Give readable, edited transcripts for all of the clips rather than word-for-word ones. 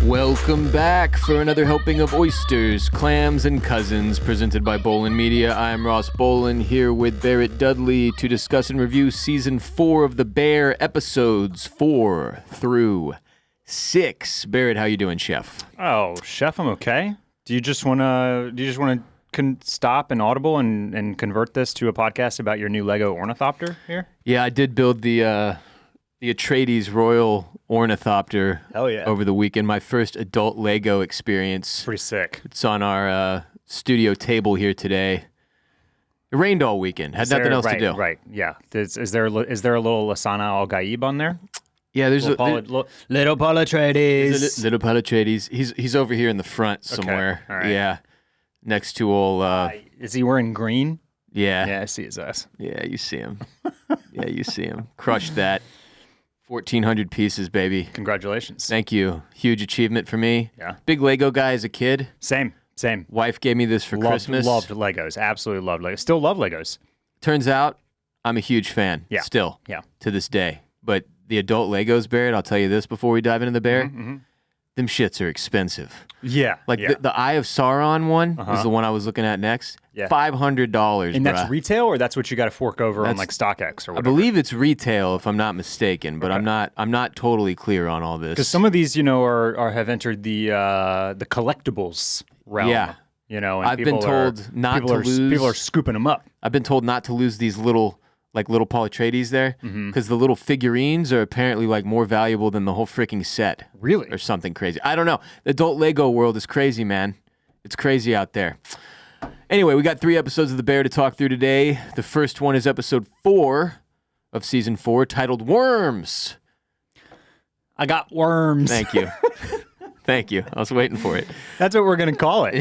Welcome back for another helping of oysters, clams, and cousins presented by Bolin Media. I am Ross Bolin here with Barrett Dudley to discuss and review Season 4 of The Bear, episodes 4 through 6. Barrett, how you doing, Chef? Oh, Chef, I'm okay. Do you just want to stop and audible and convert this to a podcast about your new Lego Ornithopter here? Yeah, I did build the Atreides Royal Ornithopter over the weekend. My first adult Lego experience. Pretty sick. It's on our studio table here today. It rained all weekend. Had nothing else to do. Right, yeah. Is there a little Lasana Al Gaib on there? Yeah, there's little Paul Atreides. Little Paul Atreides. He's over here in the front somewhere. Okay. All right. Yeah, next to old. Is he wearing green? Yeah. Yeah, I see his ass. Yeah, you see him. Crushed that. 1,400 pieces, baby. Congratulations. Thank you. Huge achievement for me. Yeah. Big Lego guy as a kid. Same. Wife gave me this for Christmas. Loved Legos. Absolutely loved Legos. Still love Legos. Turns out I'm a huge fan. Yeah. Still. Yeah. To this day. But the adult Legos, Barrett, I'll tell you this before we dive into the bear. Mm-hmm. Them shits are expensive. Yeah. Like the Eye of Sauron one is the one I was looking at next. Yeah. $500. And that's retail, or that's what you got to fork over on like StockX or whatever? I believe it's retail, if I'm not mistaken, but okay. I'm not totally clear on all this. Because some of these, have entered the collectibles realm. Yeah. And I've been told not to lose. People are scooping them up. I've been told not to lose these little Paul Atreides there, because the little figurines are apparently like more valuable than the whole freaking set. Really? Or something crazy. I don't know. The adult Lego world is crazy, man. It's crazy out there. Anyway, we got 3 episodes of The Bear to talk through today. The first one is episode 4 of season 4, titled Worms. I got worms. Thank you. Thank you. I was waiting for it. That's what we're going to call it.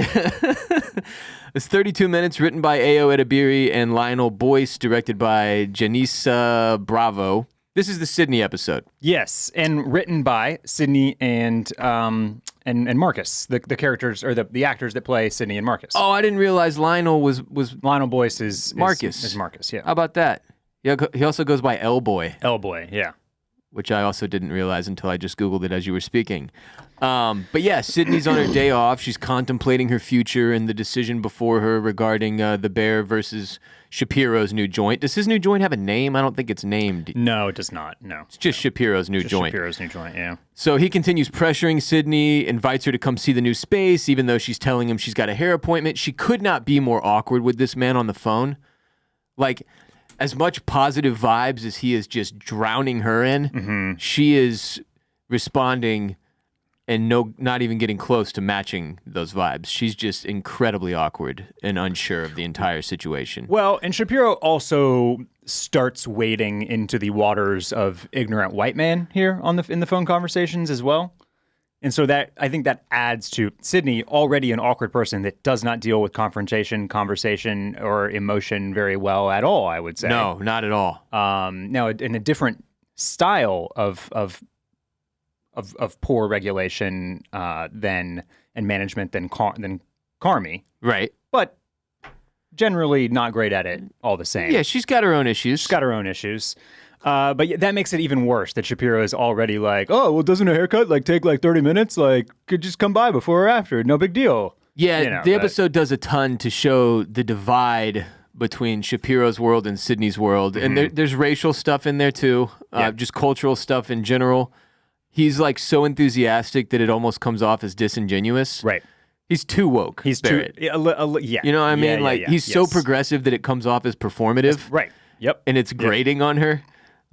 It's 32 minutes, written by Ayo Edebiri and Lionel Boyce, directed by Janissa Bravo. This is the Sydney episode. Yes, and written by Sydney and Marcus, the characters or the actors that play Sydney and Marcus. Oh, I didn't realize Lionel was Lionel Boyce is Marcus. Is Marcus, yeah. How about that? Yeah, he also goes by L-Boy. L-Boy, yeah. Which I also didn't realize until I just Googled it as you were speaking. But yeah, Sydney's on her day off. She's contemplating her future and the decision before her regarding the Bear versus Shapiro's new joint. Does his new joint have a name? I don't think it's named. No, it does not. No. It's just Shapiro's new joint. Shapiro's new joint, yeah. So he continues pressuring Sydney, invites her to come see the new space, even though she's telling him she's got a hair appointment. She could not be more awkward with this man on the phone. Like, as much positive vibes as he is just drowning her in, she is responding and not even getting close to matching those vibes. She's just incredibly awkward and unsure of the entire situation. Well, and Shapiro also starts wading into the waters of ignorant white man here in the phone conversations as well. And so I think that adds to Sydney, already an awkward person that does not deal with confrontation, conversation, or emotion very well at all, I would say. No, not at all. Now, in a different style of poor regulation and management than Carmi. Right. But generally not great at it all the same. Yeah, she's got her own issues. But that makes it even worse that Shapiro is already like, oh, well, doesn't a haircut take 30 minutes? Could just come by before or after. No big deal. Yeah, the episode does a ton to show the divide between Shapiro's world and Sydney's world. And there's racial stuff in there too, just cultural stuff in general. He's so enthusiastic that it almost comes off as disingenuous. Right. He's too woke. He's Barrett. yeah. You know what I mean? He's so progressive that it comes off as performative. Right. Yep. And it's grating on her.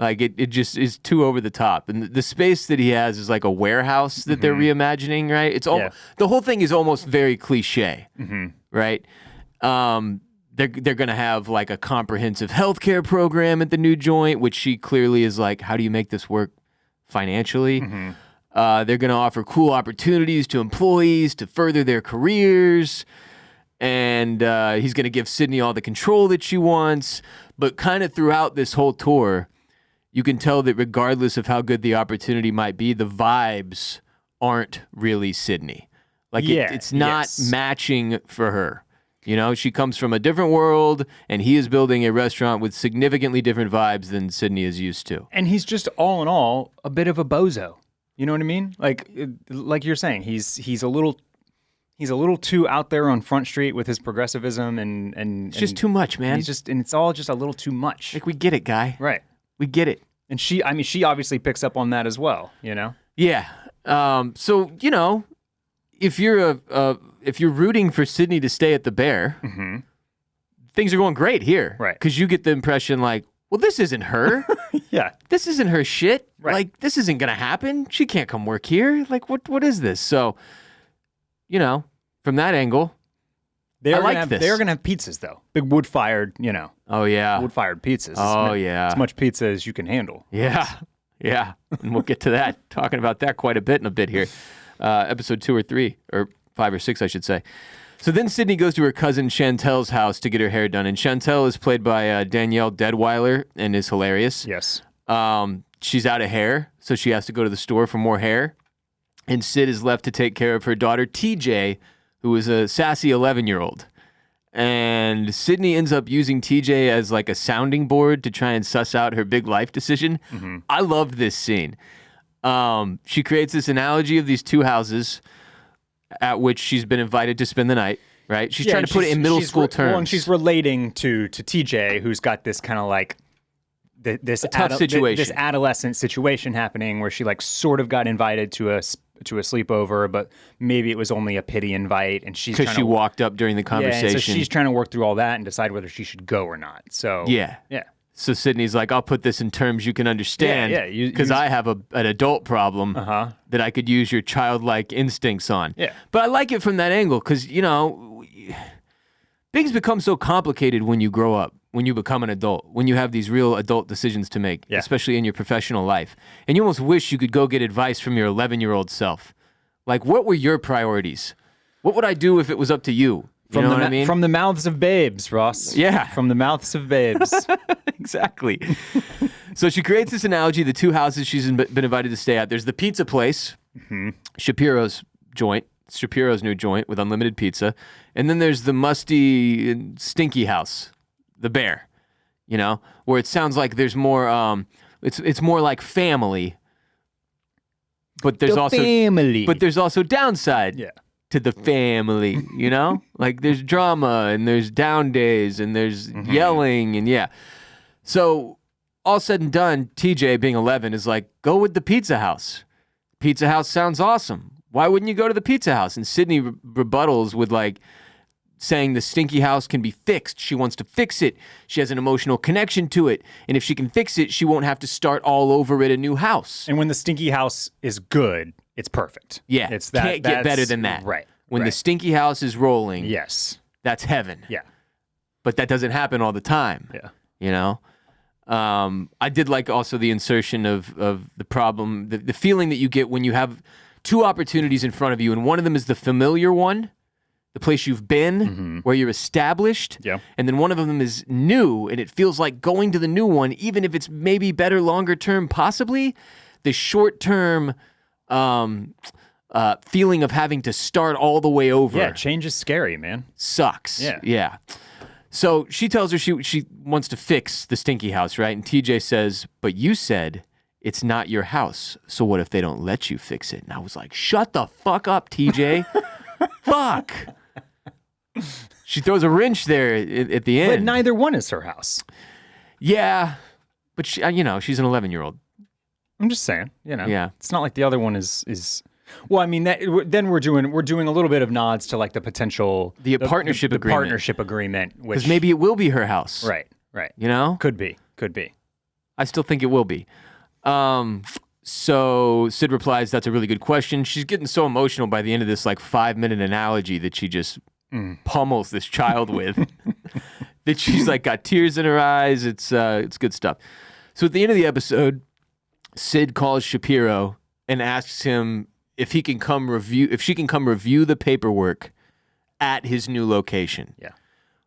It just is too over the top. And the space that he has is like a warehouse that they're reimagining, right? It's the whole thing is almost very cliche, right? They're going to have a comprehensive healthcare program at the new joint, which she clearly is how do you make this work financially? They're going to offer cool opportunities to employees to further their careers. And he's going to give Sydney all the control that she wants. But kind of throughout this whole tour, you can tell that regardless of how good the opportunity might be, the vibes aren't really Sydney. It's not matching for her. She comes from a different world, and he is building a restaurant with significantly different vibes than Sydney is used to. And he's just, all in all, a bit of a bozo. You know what I mean? Like you're saying, he's a little too out there on Front Street with his progressivism and it's just too much, man. And it's all just a little too much. Like, we get it, guy. Right. We get it. And she obviously picks up on that as well, you know? Yeah. So, you know, if you're rooting for Sydney to stay at the Bear, things are going great here. Right. Because you get the impression like, well, this isn't her. Yeah. This isn't her shit. Right. Like, this isn't going to happen. She can't come work here. Like, what is this? So, you know, from that angle, They're I like this. They're going to have pizzas, though. Big wood-fired, you know. Oh, yeah. Wood-fired pizzas. Oh, yeah. As much pizza as you can handle. Yeah. Yeah. And we'll get to that. Talking about that quite a bit in a bit here. Episode 2 or 3, or 5 or 6, I should say. So then Sydney goes to her cousin Chantel's house to get her hair done. And Chantel is played by Danielle Deadweiler and is hilarious. Yes. She's out of hair, so she has to go to the store for more hair. And Sid is left to take care of her daughter, TJ, who is a sassy 11-year-old. And Sydney ends up using TJ as like a sounding board to try and suss out her big life decision. I loved this scene. She creates this analogy of these two houses at which she's been invited to spend the night, right? She's trying to put it in middle school terms. Well, and she's relating to TJ, who's got this kind of like this tough situation, this adolescent situation happening where she like sort of got invited to a sleepover, but maybe it was only a pity invite, and she's because she walked up during the conversation. Yeah, and so she's trying to work through all that and decide whether she should go or not. So yeah. So Sydney's like, I'll put this in terms you can understand, because I have an adult problem that I could use your childlike instincts on. Yeah. But I like it from that angle because, you know, things become so complicated when you grow up, when you become an adult, when you have these real adult decisions to make, especially in your professional life. And you almost wish you could go get advice from your 11-year-old self. Like, what were your priorities? What would I do if it was up to you? You know what I mean? From the mouths of babes, Ross. Yeah. From the mouths of babes. Exactly. So she creates this analogy, the two houses she's been invited to stay at. There's the pizza place, Shapiro's joint, Shapiro's new joint with unlimited pizza. And then there's the musty, stinky house, the Bear, you know, where it sounds like there's more, it's more like family. But there's also downside. To the family, you know? Like, there's drama, and there's down days, and there's yelling, and So, all said and done, TJ, being 11, is like, go with the pizza house. Pizza house sounds awesome. Why wouldn't you go to the pizza house? And Sydney rebuttals with, like, saying the stinky house can be fixed. She wants to fix it. She has an emotional connection to it. And if she can fix it, she won't have to start all over at a new house. And when the stinky house is good, it's perfect. Yeah, it's can't get better than that. Right. When the stinky house is rolling, yes, that's heaven. Yeah. But that doesn't happen all the time. Yeah. You know? I did like also the insertion of the problem, the feeling that you get when you have two opportunities in front of you, and one of them is the familiar one, the place you've been, where you're established, and then one of them is new, and it feels like going to the new one, even if it's maybe better longer term, possibly, the short term feeling of having to start all the way over. Yeah, change is scary, man. Sucks. Yeah. So she tells her she wants to fix the stinky house, right? And TJ says, but you said it's not your house, so what if they don't let you fix it? And I was like, shut the fuck up, TJ. Fuck. She throws a wrench there at the end. But neither one is her house. Yeah, but she, you know, she's an 11-year-old. I'm just saying, you know. Yeah. It's not like the other one is. Well, I mean, then we're doing a little bit of nods to like the potential the partnership agreement. Partnership agreement, because maybe it will be her house. Right. You know, could be. I still think it will be. So Sid replies, "That's a really good question." She's getting so emotional by the end of this like 5-minute analogy that she just pummels this child with. That she's like got tears in her eyes. It's good stuff. So at the end of the episode, Sid calls Shapiro and asks him if she can come review the paperwork at his new location. Yeah.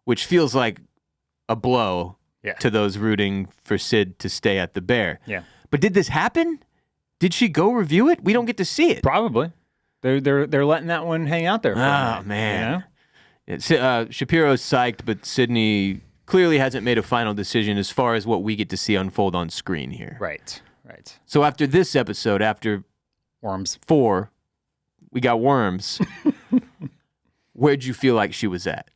Which feels like a blow to those rooting for Sid to stay at the Bear. Yeah. But did this happen? Did she go review it? We don't get to see it. Probably. They're letting that one hang out there for a minute, man. You know? Shapiro's psyched, but Sydney clearly hasn't made a final decision as far as what we get to see unfold on screen here. Right. So after this episode, after Worms. 4, we got Worms. Where'd you feel like she was at?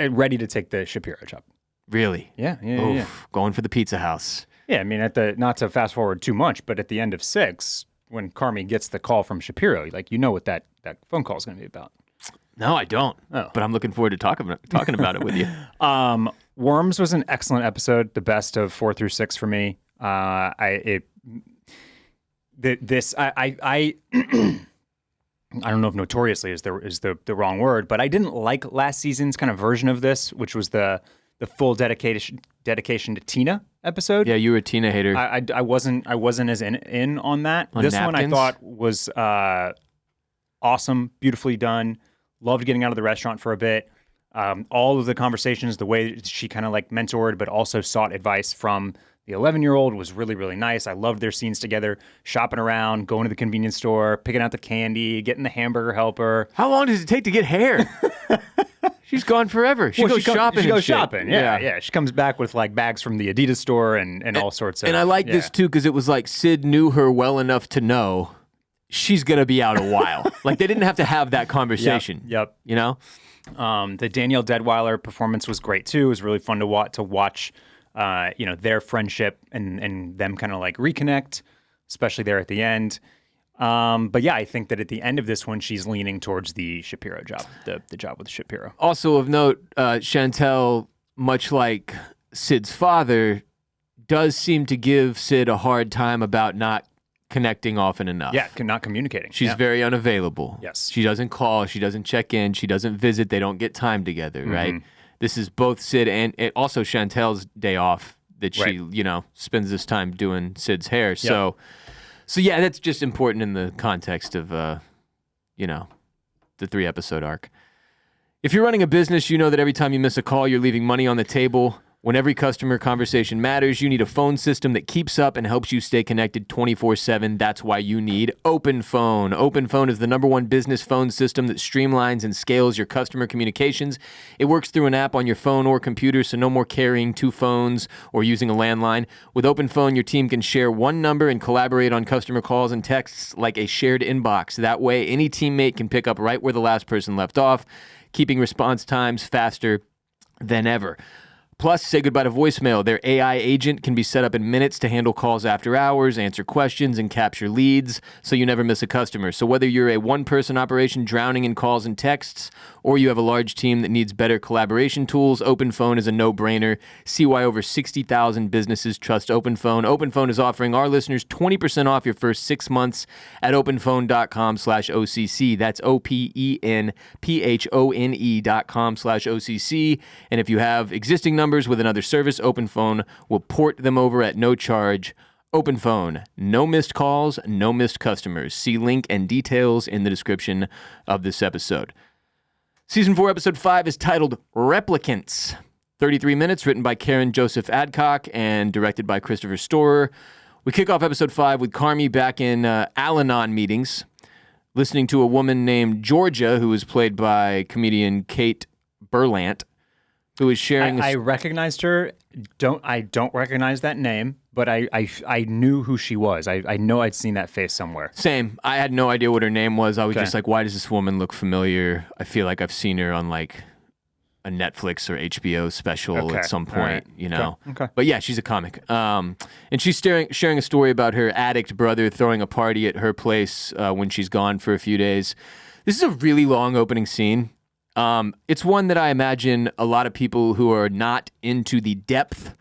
Ready to take the Shapiro job. Really? Yeah. Going for the pizza house. Yeah, I mean, not to fast forward too much, but at the end of 6, when Carmi gets the call from Shapiro, like, you know what that phone call is going to be about. No, I don't. Oh. But I'm looking forward to talking about it with you. Worms was an excellent episode, the best of 4 through 6 for me. I don't know if notoriously is the wrong word, but I didn't like last season's kind of version of this, which was the full dedication to Tina episode. Yeah, you were a Tina hater. I wasn't as in on that. On this napkins? one I thought was awesome, beautifully done. Loved getting out of the restaurant for a bit. All of the conversations, the way she kind of like mentored, but also sought advice from the 11-year-old was really, really nice. I loved their scenes together, shopping around, going to the convenience store, picking out the candy, getting the hamburger helper. How long does it take to get hair? She's gone forever. She goes shopping. She and goes shit. shopping. Yeah. She comes back with like bags from the Adidas store and all sorts of. And I like this too because it was like Sid knew her well enough to know she's gonna be out a while. Like they didn't have to have that conversation. Yep. You know. The Danielle Deadweiler performance was great too. It was really fun to watch. Their friendship and them kind of like reconnect, especially there at the end. But yeah, I think that at the end of this one, she's leaning towards the Shapiro job, the job with Shapiro. Also of note, Chantel, much like Sid's father, does seem to give Sid a hard time about not connecting often enough. Yeah, not communicating. She's very unavailable. Yes. She doesn't call. She doesn't check in. She doesn't visit. They don't get time together, right? This is both Sid and also Chantel's day off that she, spends this time doing Sid's hair. Yep. So yeah, that's just important in the context of, the 3-episode arc. If you're running a business, you know that every time you miss a call, you're leaving money on the table. When every customer conversation matters, you need a phone system that keeps up and helps you stay connected 24/7. That's why you need OpenPhone. OpenPhone is the #1 business phone system that streamlines and scales your customer communications. It works through an app on your phone or computer, so no more carrying 2 phones or using a landline. With OpenPhone, your team can share one number and collaborate on customer calls and texts like a shared inbox. That way, any teammate can pick up right where the last person left off, keeping response times faster than ever. Plus, say goodbye to voicemail. Their AI agent can be set up in minutes to handle calls after hours, answer questions, and capture leads, so you never miss a customer. So whether you're a one-person operation drowning in calls and texts, or you have a large team that needs better collaboration tools, OpenPhone is a no-brainer. See why over 60,000 businesses trust OpenPhone. OpenPhone is offering our listeners 20% off your first 6 months at openphone.com/OCC. That's OPENPHONE.com/OCC. And if you have existing numbers with another service, OpenPhone will port them over at no charge. OpenPhone, no missed calls, no missed customers. See link and details in the description of this episode. Season 4, Episode 5 is titled Replicants. 33 minutes, written by Karen Joseph Adcock and directed by Christopher Storer. We kick off Episode 5 with Carmi back in Al-Anon meetings, listening to a woman named Georgia, who is played by comedian Kate Berlant, who is sharing... I recognized her. I don't recognize that name, but I knew who she was. I know I'd seen that face somewhere. Same. I had no idea what her name was. I was just like, why does this woman look familiar? I feel like I've seen her on like a Netflix or HBO special at some point, Okay. But yeah, she's a comic. And she's sharing a story about her addict brother throwing a party at her place when she's gone for a few days. This is a really long opening scene. It's one that I imagine a lot of people who are not into the depth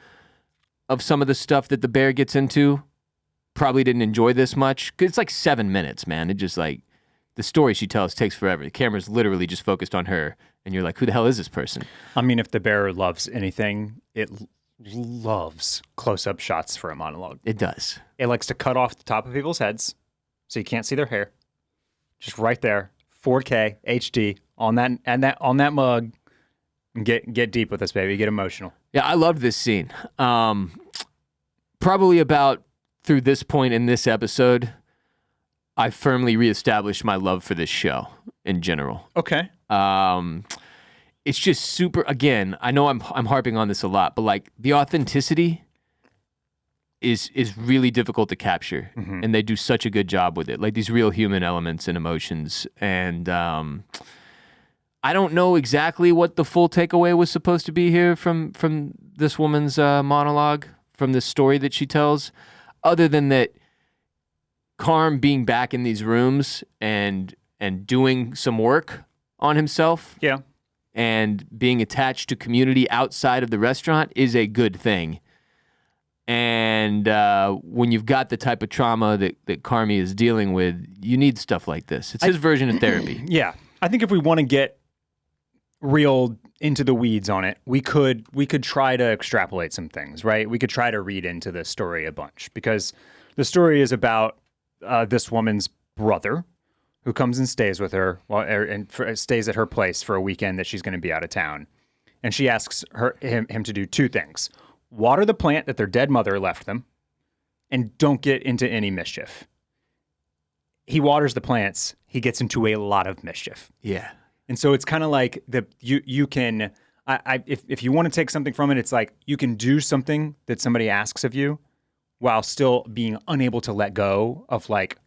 of some of the stuff that the bear gets into probably didn't enjoy this much. 'Cause it's like 7 minutes, man. It just like, the story she tells takes forever. The camera's literally just focused on her, and you're like, who the hell is this person? I mean, if the bear loves anything, it loves close-up shots for a monologue. It does. It likes to cut off the top of people's heads so you can't see their hair. Just right there, 4K HD on that mug. Get deep with us, baby. Get emotional. Yeah, I loved this scene. Probably about through this point in this episode, I firmly reestablished my love for this show in general. Okay. It's just super. Again, I know I'm harping on this a lot, but like the authenticity is really difficult to capture, and they do such a good job with it. Like these real human elements and emotions, and I don't know exactly what the full takeaway was supposed to be here from this woman's monologue, from this story that she tells, other than that Carm being back in these rooms and doing some work on himself, and being attached to community outside of the restaurant is a good thing. And when you've got the type of trauma that Carmi is dealing with, you need stuff like this. It's his version of therapy. Yeah. I think if we want to get real into the weeds on it, we could try to extrapolate some things, right? We could try to read into this story a bunch, because the story is about this woman's brother who comes and stays with her stays at her place for a weekend that she's going to be out of town. And she asks him to do two things: water the plant that their dead mother left them, and don't get into any mischief. He waters the plants. He gets into a lot of mischief. Yeah. And so it's kind of like you can, if you want to take something from it, it's like you can do something that somebody asks of you while still being unable to let go of like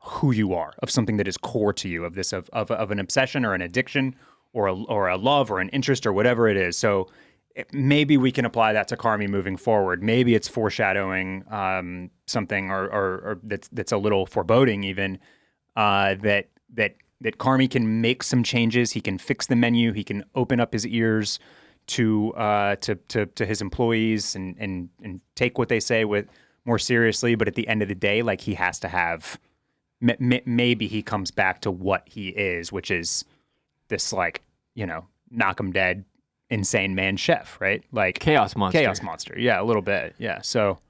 who you are, of something that is core to you, of an obsession or an addiction or a love or an interest or whatever it is. So maybe we can apply that to Carmi moving forward. Maybe it's foreshadowing something or that's a little foreboding even, that Carmi can make some changes. He can fix the menu. He can open up his ears to his employees and take what they say with more seriously. But at the end of the day, like, he has to have, maybe he comes back to what he is, which is this, like, knock 'em dead, insane man chef, right? Like Chaos monster. Yeah, a little bit. Yeah. So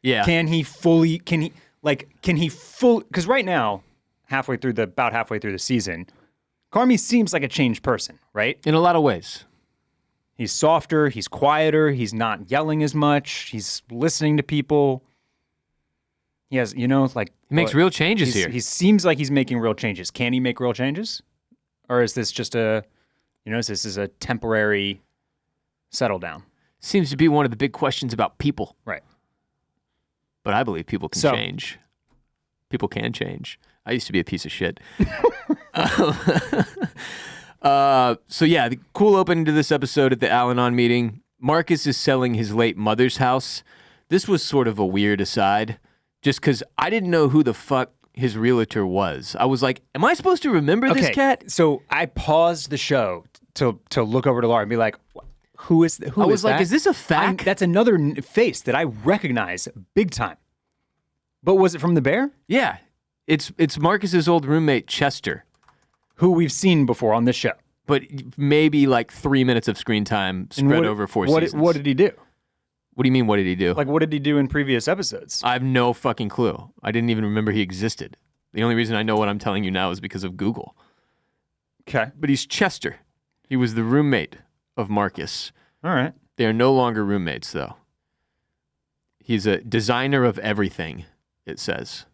yeah. Can he fully, because right now, about halfway through the season, Carmi seems like a changed person, right? In a lot of ways. He's softer, he's quieter, he's not yelling as much, he's listening to people. He has, he makes real changes here. He seems like he's making real changes. Can he make real changes? Or is this just this is a temporary settle down? Seems to be one of the big questions about people. Right. But I believe people can change. People can change. I used to be a piece of shit. So yeah, the cool opening to this episode at the Al-Anon meeting. Marcus is selling his late mother's house. This was sort of a weird aside, just because I didn't know who the fuck his realtor was. I was like, am I supposed to remember this cat? So I paused the show to look over to Laura and be like, who is that? I was like, is this a fact? That's another face that I recognize big time. But was it from The Bear? Yeah. It's Marcus's old roommate, Chester. Who we've seen before on this show. But maybe like 3 minutes of screen time spread over 4 seasons. What did he do? What do you mean, what did he do? Like, what did he do in previous episodes? I have no fucking clue. I didn't even remember he existed. The only reason I know what I'm telling you now is because of Google. Okay. But he's Chester. He was the roommate of Marcus. All right. They are no longer roommates, though. He's a designer of everything, it says.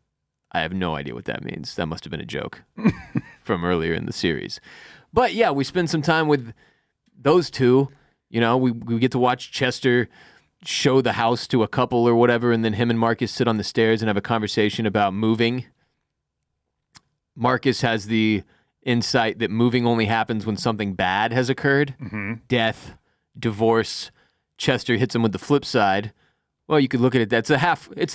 I have no idea what that means. That must have been a joke from earlier in the series. But yeah, we spend some time with those two. We get to watch Chester show the house to a couple or whatever, and then him and Marcus sit on the stairs and have a conversation about moving. Marcus has the insight that moving only happens when something bad has occurred. Mm-hmm. Death, divorce. Chester hits him with the flip side. Well, you could look at it. It's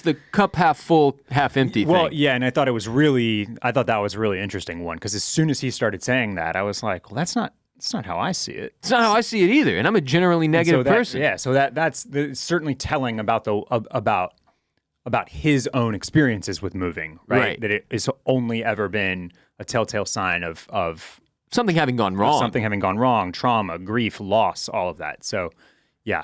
the cup half full, half empty thing. Well, yeah, and I thought that was a really interesting one, because as soon as he started saying that, I was like, well, that's not how I see it. It's not how I see it either, and I'm a generally negative person. Yeah, so that's certainly telling about about his own experiences with moving, right? That it has only ever been a telltale sign of something having gone wrong. Trauma, grief, loss, all of that. So, yeah.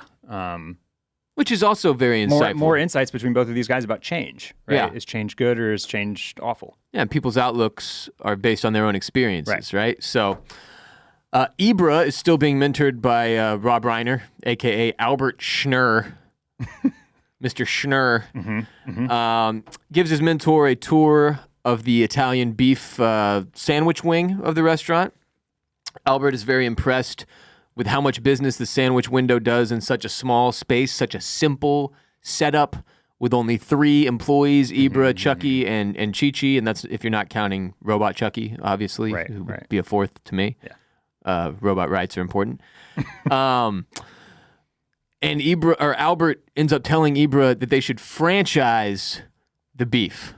Which is also very insightful. More insights between both of these guys about change, right? Yeah. Is change good or is change awful? Yeah, and people's outlooks are based on their own experiences, right? So, Ibra is still being mentored by Rob Reiner, a.k.a. Albert Schnurr. Mr. Schnurr. Mm-hmm, mm-hmm. Gives his mentor a tour of the Italian beef sandwich wing of the restaurant. Albert is very impressed with how much business the sandwich window does in such a small space, such a simple setup with only 3 employees, Ibra, Chucky, and Chi-Chi, and that's if you're not counting Robot Chucky, obviously, who would be a 4th to me. Yeah. Robot rights are important. And Ibra or Albert ends up telling Ibra that they should franchise the beef.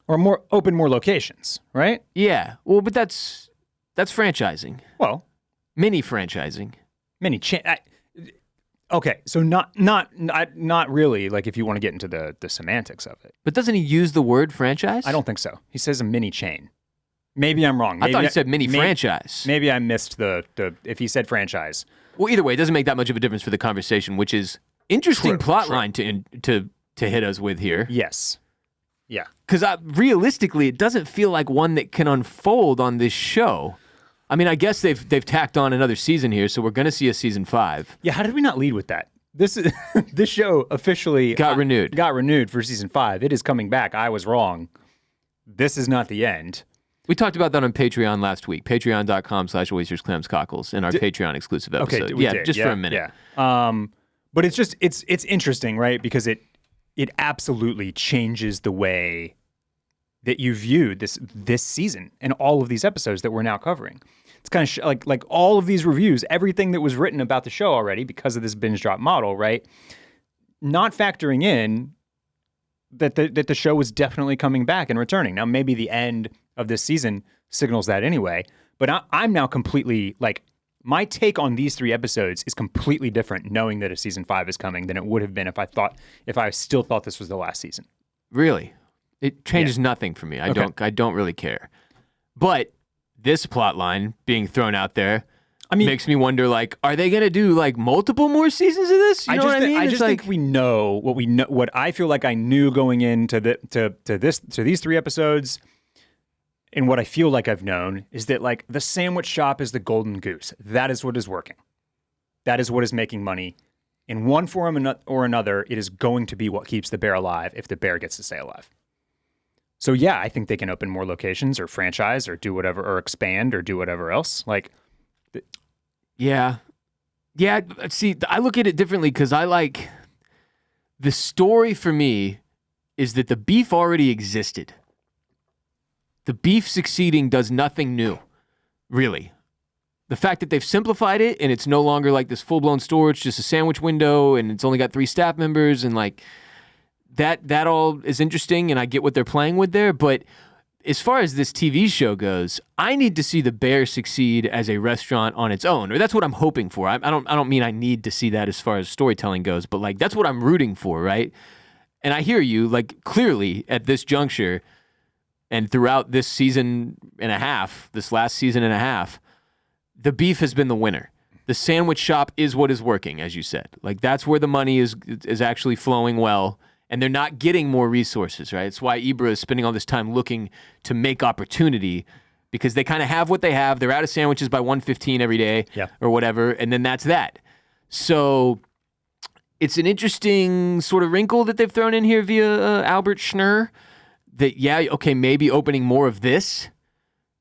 Or open more locations, right? Yeah. Well, but that's franchising. Well, Mini franchising. Okay, so not really. Like if you want to get into the semantics of it, But doesn't he use the word franchise? I don't think so. He says a mini chain. Maybe I'm wrong. I thought he said mini franchise. Maybe I missed the if he said franchise. Well, either way, it doesn't make that much of a difference for the conversation, which is interesting plot line to hit us with here. Yes. Yeah. Because realistically, it doesn't feel like one that can unfold on this show. I mean, I guess they've tacked on another season here, so we're going to see a season 5. Yeah, how did we not lead with that? This show officially got renewed. Got renewed for season 5. It is coming back. I was wrong. This is not the end. We talked about that on Patreon last week. Patreon.com/oysters, clams, cockles in our Patreon exclusive episode. Okay, we did. Just for a minute. Yeah. But it's just it's interesting, right? Because it absolutely changes the way that you view this season and all of these episodes that we're now covering. It's kind of like all of these reviews, everything that was written about the show already because of this binge drop model, right? Not factoring in that the show was definitely coming back and returning. Now, maybe the end of this season signals that anyway, but I'm now completely like my take on these 3 episodes is completely different knowing that a season 5 is coming than it would have been if I still thought this was the last season. Really? It changes nothing for me. I don't really care. But this plot line being thrown out there makes me wonder, like, are they going to do like multiple more seasons of this? You know what I mean? I just think we know what I feel like I knew going into these 3 episodes. And what I feel like I've known is that like the sandwich shop is the golden goose. That is what is working. That is what is making money. In one form or another, it is going to be what keeps the bear alive if the bear gets to stay alive. So yeah, I think they can open more locations or franchise or do whatever or expand or do whatever else. Like, yeah. See, I look at it differently because I like the story for me is that the beef already existed. The beef succeeding does nothing new, really. The fact that they've simplified it and it's no longer like this full-blown store, it's just a sandwich window and it's only got 3 staff members and like that all is interesting and I get what they're playing with there. But as far as this TV show goes, I need to see the bear succeed as a restaurant on its own, or that's what I'm hoping for. I don't mean I need to see that as far as storytelling goes, but like that's what I'm rooting for, right? And I hear you, like clearly at this juncture and throughout this season and a half, this last season and a half, the beef has been the winner. The sandwich shop is what is working, as you said. Like that's where the money is actually flowing well, and they're not getting more resources, right? It's why Ibra is spending all this time looking to make opportunity because they kind of have what they have. They're out of sandwiches by 1:15 every day or whatever, and then that's that. So it's an interesting sort of wrinkle that they've thrown in here via Albert Schnurr. That, maybe opening more of this,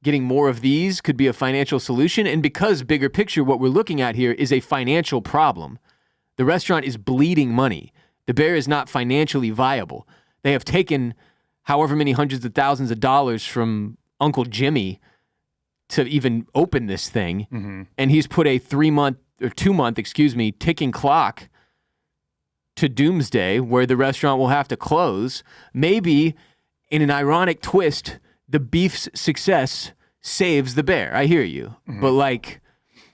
getting more of these could be a financial solution. And because bigger picture, what we're looking at here is a financial problem. The restaurant is bleeding money. The bear is not financially viable. They have taken however many hundreds of thousands of dollars from Uncle Jimmy to even open this thing. Mm-hmm. And he's put a 2-month, ticking clock to doomsday where the restaurant will have to close. Maybe in an ironic twist, the beef's success saves the bear. I hear you. Mm-hmm. But like,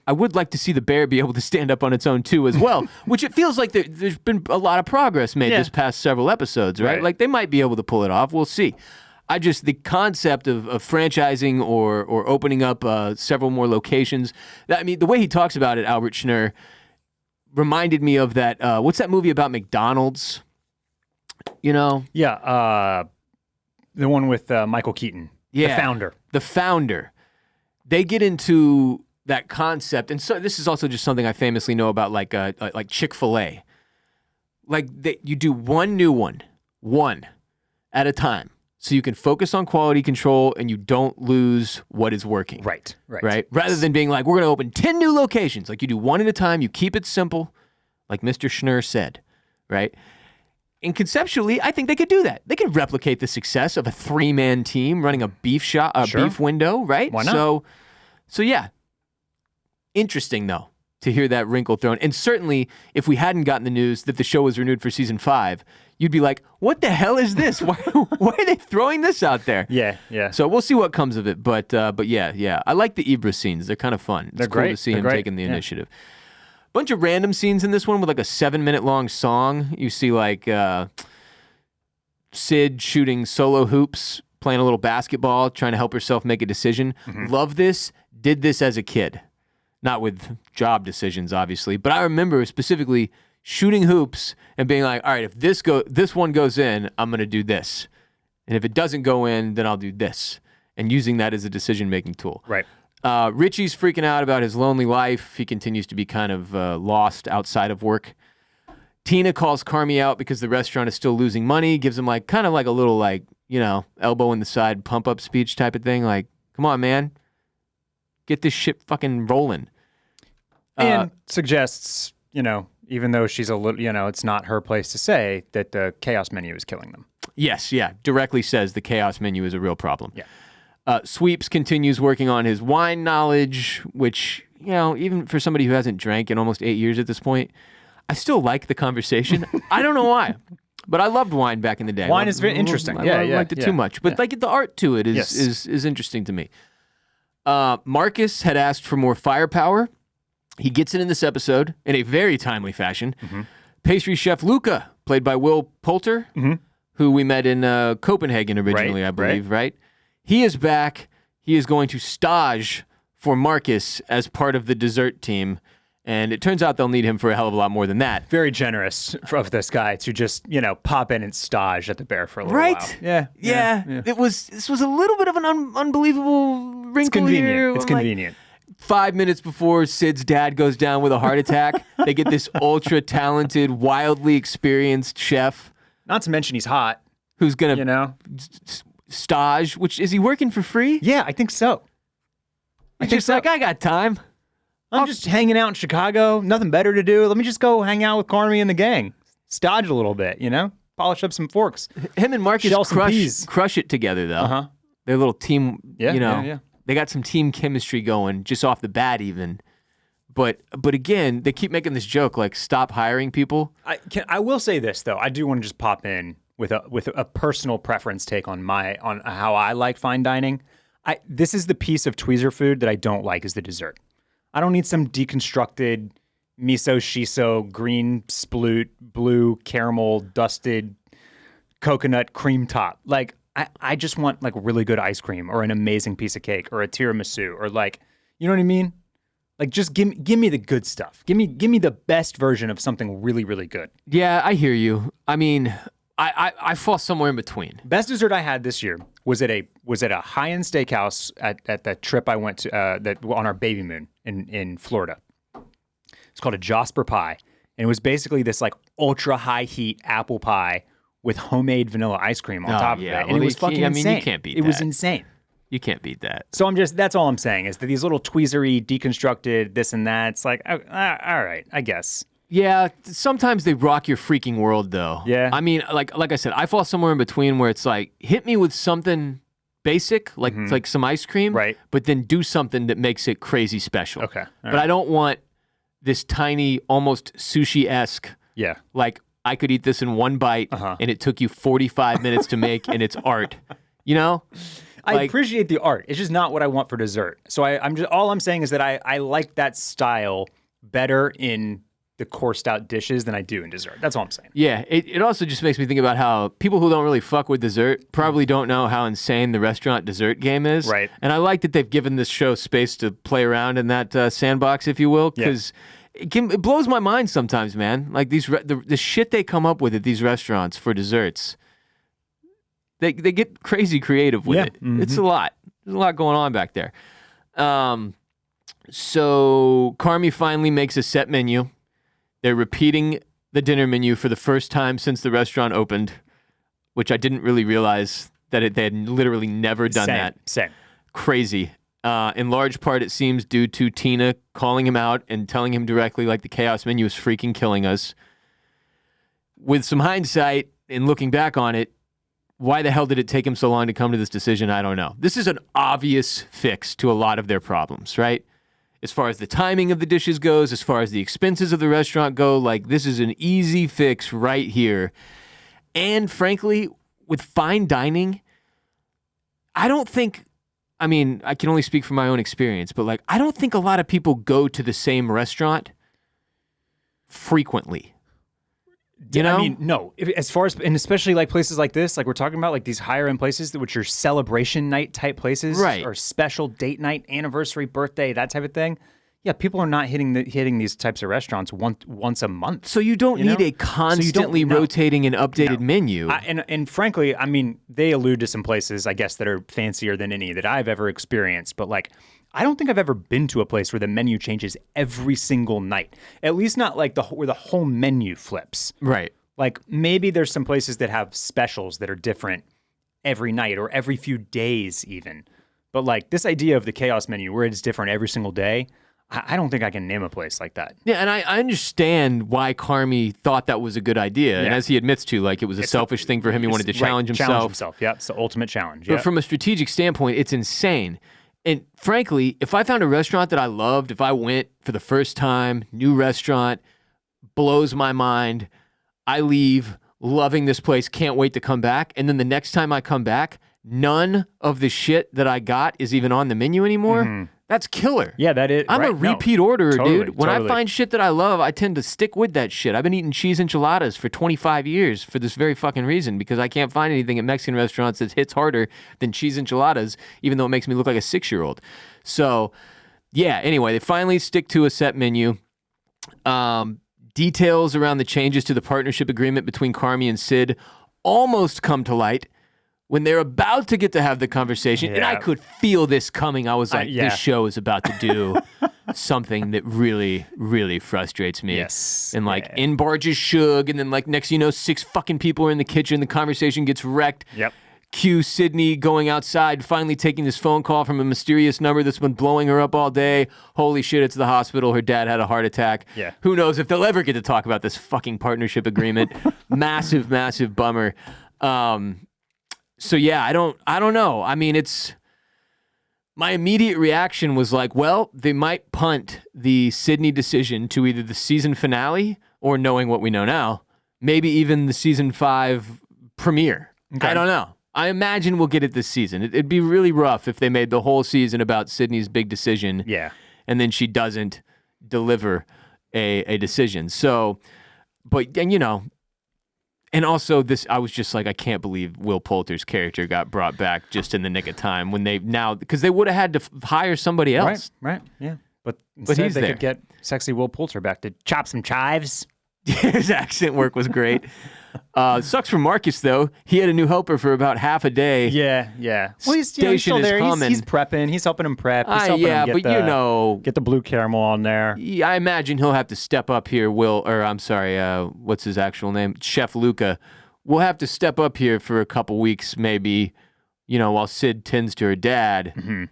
I would like to see the bear be able to stand up on its own too as well, which it feels like there's been a lot of progress made this past several episodes, right? Like they might be able to pull it off. We'll see. The concept of franchising or opening up several more locations, the way he talks about it, Albert Schnurr, reminded me of that, what's that movie about McDonald's? You know? Yeah, the one with Michael Keaton. Yeah. The Founder. They get into that concept, and so this is also just something I famously know about, like Chick-fil-A. Like you do one new one at a time, so you can focus on quality control and you don't lose what is working. Right. Rather than being like, we're going to open 10 new locations. Like you do one at a time, you keep it simple, like Mr. Schnurr said, right? And conceptually, I think they could do that. They could replicate the success of a 3-man team running a beef window, right? Why not? So yeah. Interesting, though, to hear that wrinkle thrown. And certainly, if we hadn't gotten the news that the show was renewed for season 5, you'd be like, what the hell is this? Why are they throwing this out there? Yeah. So we'll see what comes of it. But yeah. I like the Ibra scenes. They're kind of fun. They're cool great. to see They're him great. taking the initiative. Bunch of random scenes in this one with like a 7-minute long song. You see like Sid shooting solo hoops, playing a little basketball, trying to help herself make a decision. Love this. Did this as a kid. Not with job decisions, obviously, but I remember specifically shooting hoops and being like, all right, if this one goes in, I'm going to do this. And if it doesn't go in, then I'll do this. And using that as a decision-making tool. Right. Richie's freaking out about his lonely life. He continues to be kind of lost outside of work. Tina calls Carmi out because the restaurant is still losing money, gives him like kind of like a little like, elbow in the side pump-up speech type of thing. Like, come on, man. Get this shit fucking rolling. And suggests, even though she's a little, it's not her place to say that the chaos menu is killing them. Yes, yeah. Directly says the chaos menu is a real problem. Yeah. Sweeps continues working on his wine knowledge, which, even for somebody who hasn't drank in almost 8 years at this point, I still like the conversation. I don't know why, but I loved wine back in the day. Wine is very interesting. I liked it too much, but like the art to it is interesting to me. Marcus had asked for more firepower. He gets it in this episode in a very timely fashion. Pastry chef Luca, played by Will Poulter, who we met in Copenhagen originally, I believe, right? He is back. He is going to stage for Marcus as part of the dessert team. And it turns out they'll need him for a hell of a lot more than that. Very generous of this guy to just, pop in and stage at the Bear for a little while. Yeah. This was a little bit of an unbelievable wrinkle here. It's convenient. 5 minutes before Sid's dad goes down with a heart attack, they get this ultra-talented, wildly experienced chef. Not to mention he's hot. Who's going to, stage, which, is he working for free? Yeah, I think so. He's just like, I got time. I'm just hanging out in Chicago, nothing better to do. Let me just go hang out with Carmi and the gang. Stage a little bit, polish up some forks. Him and Marcus crush it together, though. Their little team, they got some team chemistry going just off the bat even. But again, they keep making this joke, like, stop hiring people. I will say this, though. I do want to just pop in with a personal preference take on how I like fine dining. This is the piece of tweezer food that I don't like is the dessert. I don't need some deconstructed miso shiso, green sploot, blue caramel, dusted coconut cream top. Like, I just want like really good ice cream or an amazing piece of cake or a tiramisu or like, you know what I mean? Like, just give me the good stuff. Give me the best version of something really, really good. Yeah, I hear you. I mean, I fall somewhere in between. Best dessert I had this year was at a high-end steakhouse at the trip I went to on our baby moon in Florida. It's called a Jasper pie, and it was basically this like ultra high heat apple pie with homemade vanilla ice cream on top of it, and it was fucking insane. You can't beat that. It was insane. You can't beat that. So that's all I'm saying is that these little tweezery, deconstructed this and that. It's like, all right, I guess. Yeah, sometimes they rock your freaking world, though. Yeah. I mean, like I said, I fall somewhere in between where it's like, hit me with something basic, like like some ice cream, right? But then do something that makes it crazy special. Okay. But I don't want this tiny, almost sushi-esque. Yeah. Like, I could eat this in one bite, and it took you 45 minutes to make, and it's art. You know? I appreciate the art. It's just not what I want for dessert. So all I'm saying is that I like that style better in the coursed out dishes than I do in dessert. That's all I'm saying. Yeah, it also just makes me think about how people who don't really fuck with dessert probably don't know how insane the restaurant dessert game is. Right. And I like that they've given this show space to play around in that sandbox, if you will, because it blows my mind sometimes, man. Like the shit they come up with at these restaurants for desserts, they get crazy creative with it. Mm-hmm. It's a lot. There's a lot going on back there. So Carmi finally makes a set menu. They're repeating the dinner menu for the first time since the restaurant opened, which I didn't really realize that they had literally never done that. Same. Crazy. In large part, it seems due to Tina calling him out and telling him directly, like, the chaos menu is freaking killing us. with some hindsight and looking back on it, why the hell did it take him so long to come to this decision? I don't know. This is an obvious fix to a lot of their problems, right? As far as the timing of the dishes goes, as far as the expenses of the restaurant go, like this is an easy fix right here. And frankly, with fine dining, I can only speak from my own experience, but like, I don't think a lot of people go to the same restaurant frequently. You know? I mean, no. As far as, and especially like places like this, like we're talking about like these higher end places, which are celebration night type places, right? Or special date night, anniversary, birthday, that type of thing. Yeah, people are not hitting these types of restaurants once a month. So you don't need a constantly rotating and updated menu. And frankly, I mean, they allude to some places, I guess, that are fancier than any that I've ever experienced. But like, I don't think I've ever been to a place where the menu changes every single night. At least not like where the whole menu flips. Right. Like maybe there's some places that have specials that are different every night or every few days even. But like this idea of the chaos menu where it's different every single day, I don't think I can name a place like that. Yeah, and I understand why Carmy thought that was a good idea. Yeah. And as he admits to, like, it was a selfish thing for him. He wanted to challenge himself. Challenge himself, yeah. It's the ultimate challenge. But from a strategic standpoint, it's insane. And frankly, if I found a restaurant that I loved, if I went for the first time, new restaurant, blows my mind, I leave loving this place, can't wait to come back. And then the next time I come back, none of the shit that I got is even on the menu anymore. Mm-hmm. That's killer. Yeah, that is. I'm a repeat orderer, dude. When I find shit that I love, I tend to stick with that shit. I've been eating cheese enchiladas for 25 years for this very fucking reason, because I can't find anything at Mexican restaurants that hits harder than cheese enchiladas, even though it makes me look like a 6-year-old. So, yeah, anyway, they finally stick to a set menu. Details around the changes to the partnership agreement between Carmy and Sid almost come to light when they're about to get to have the conversation, and I could feel this coming. I was like, this show is about to do something that really, really frustrates me. Yes. And like, in barges Suge, and then like, next you know, 6 fucking people are in the kitchen, the conversation gets wrecked. Yep. Cue Sydney going outside, finally taking this phone call from a mysterious number that's been blowing her up all day. Holy shit, it's the hospital. Her dad had a heart attack. Yeah. Who knows if they'll ever get to talk about this fucking partnership agreement. Massive, massive bummer. So yeah, I don't know. I mean, my immediate reaction was like, well, they might punt the Sydney decision to either the season finale or, knowing what we know now, maybe even the season 5 premiere. Okay. I don't know. I imagine we'll get it this season. It'd be really rough if they made the whole season about Sydney's big decision. Yeah. And then she doesn't deliver a decision. So, and you know, and also this, I was just like, I can't believe Will Poulter's character got brought back just in the nick of time when because they would have had to hire somebody else. Right, yeah. But instead they could get sexy Will Poulter back to chop some chives. His accent work was great. Sucks for Marcus, though. He had a new helper for about half a day. Yeah. Well, he's still there. He's prepping. He's helping him prep. He's helping him get the blue caramel on there. Yeah, I imagine he'll have to step up here, what's his actual name? Chef Luca. We'll have to step up here for a couple weeks, maybe, while Sid tends to her dad, mm-hmm.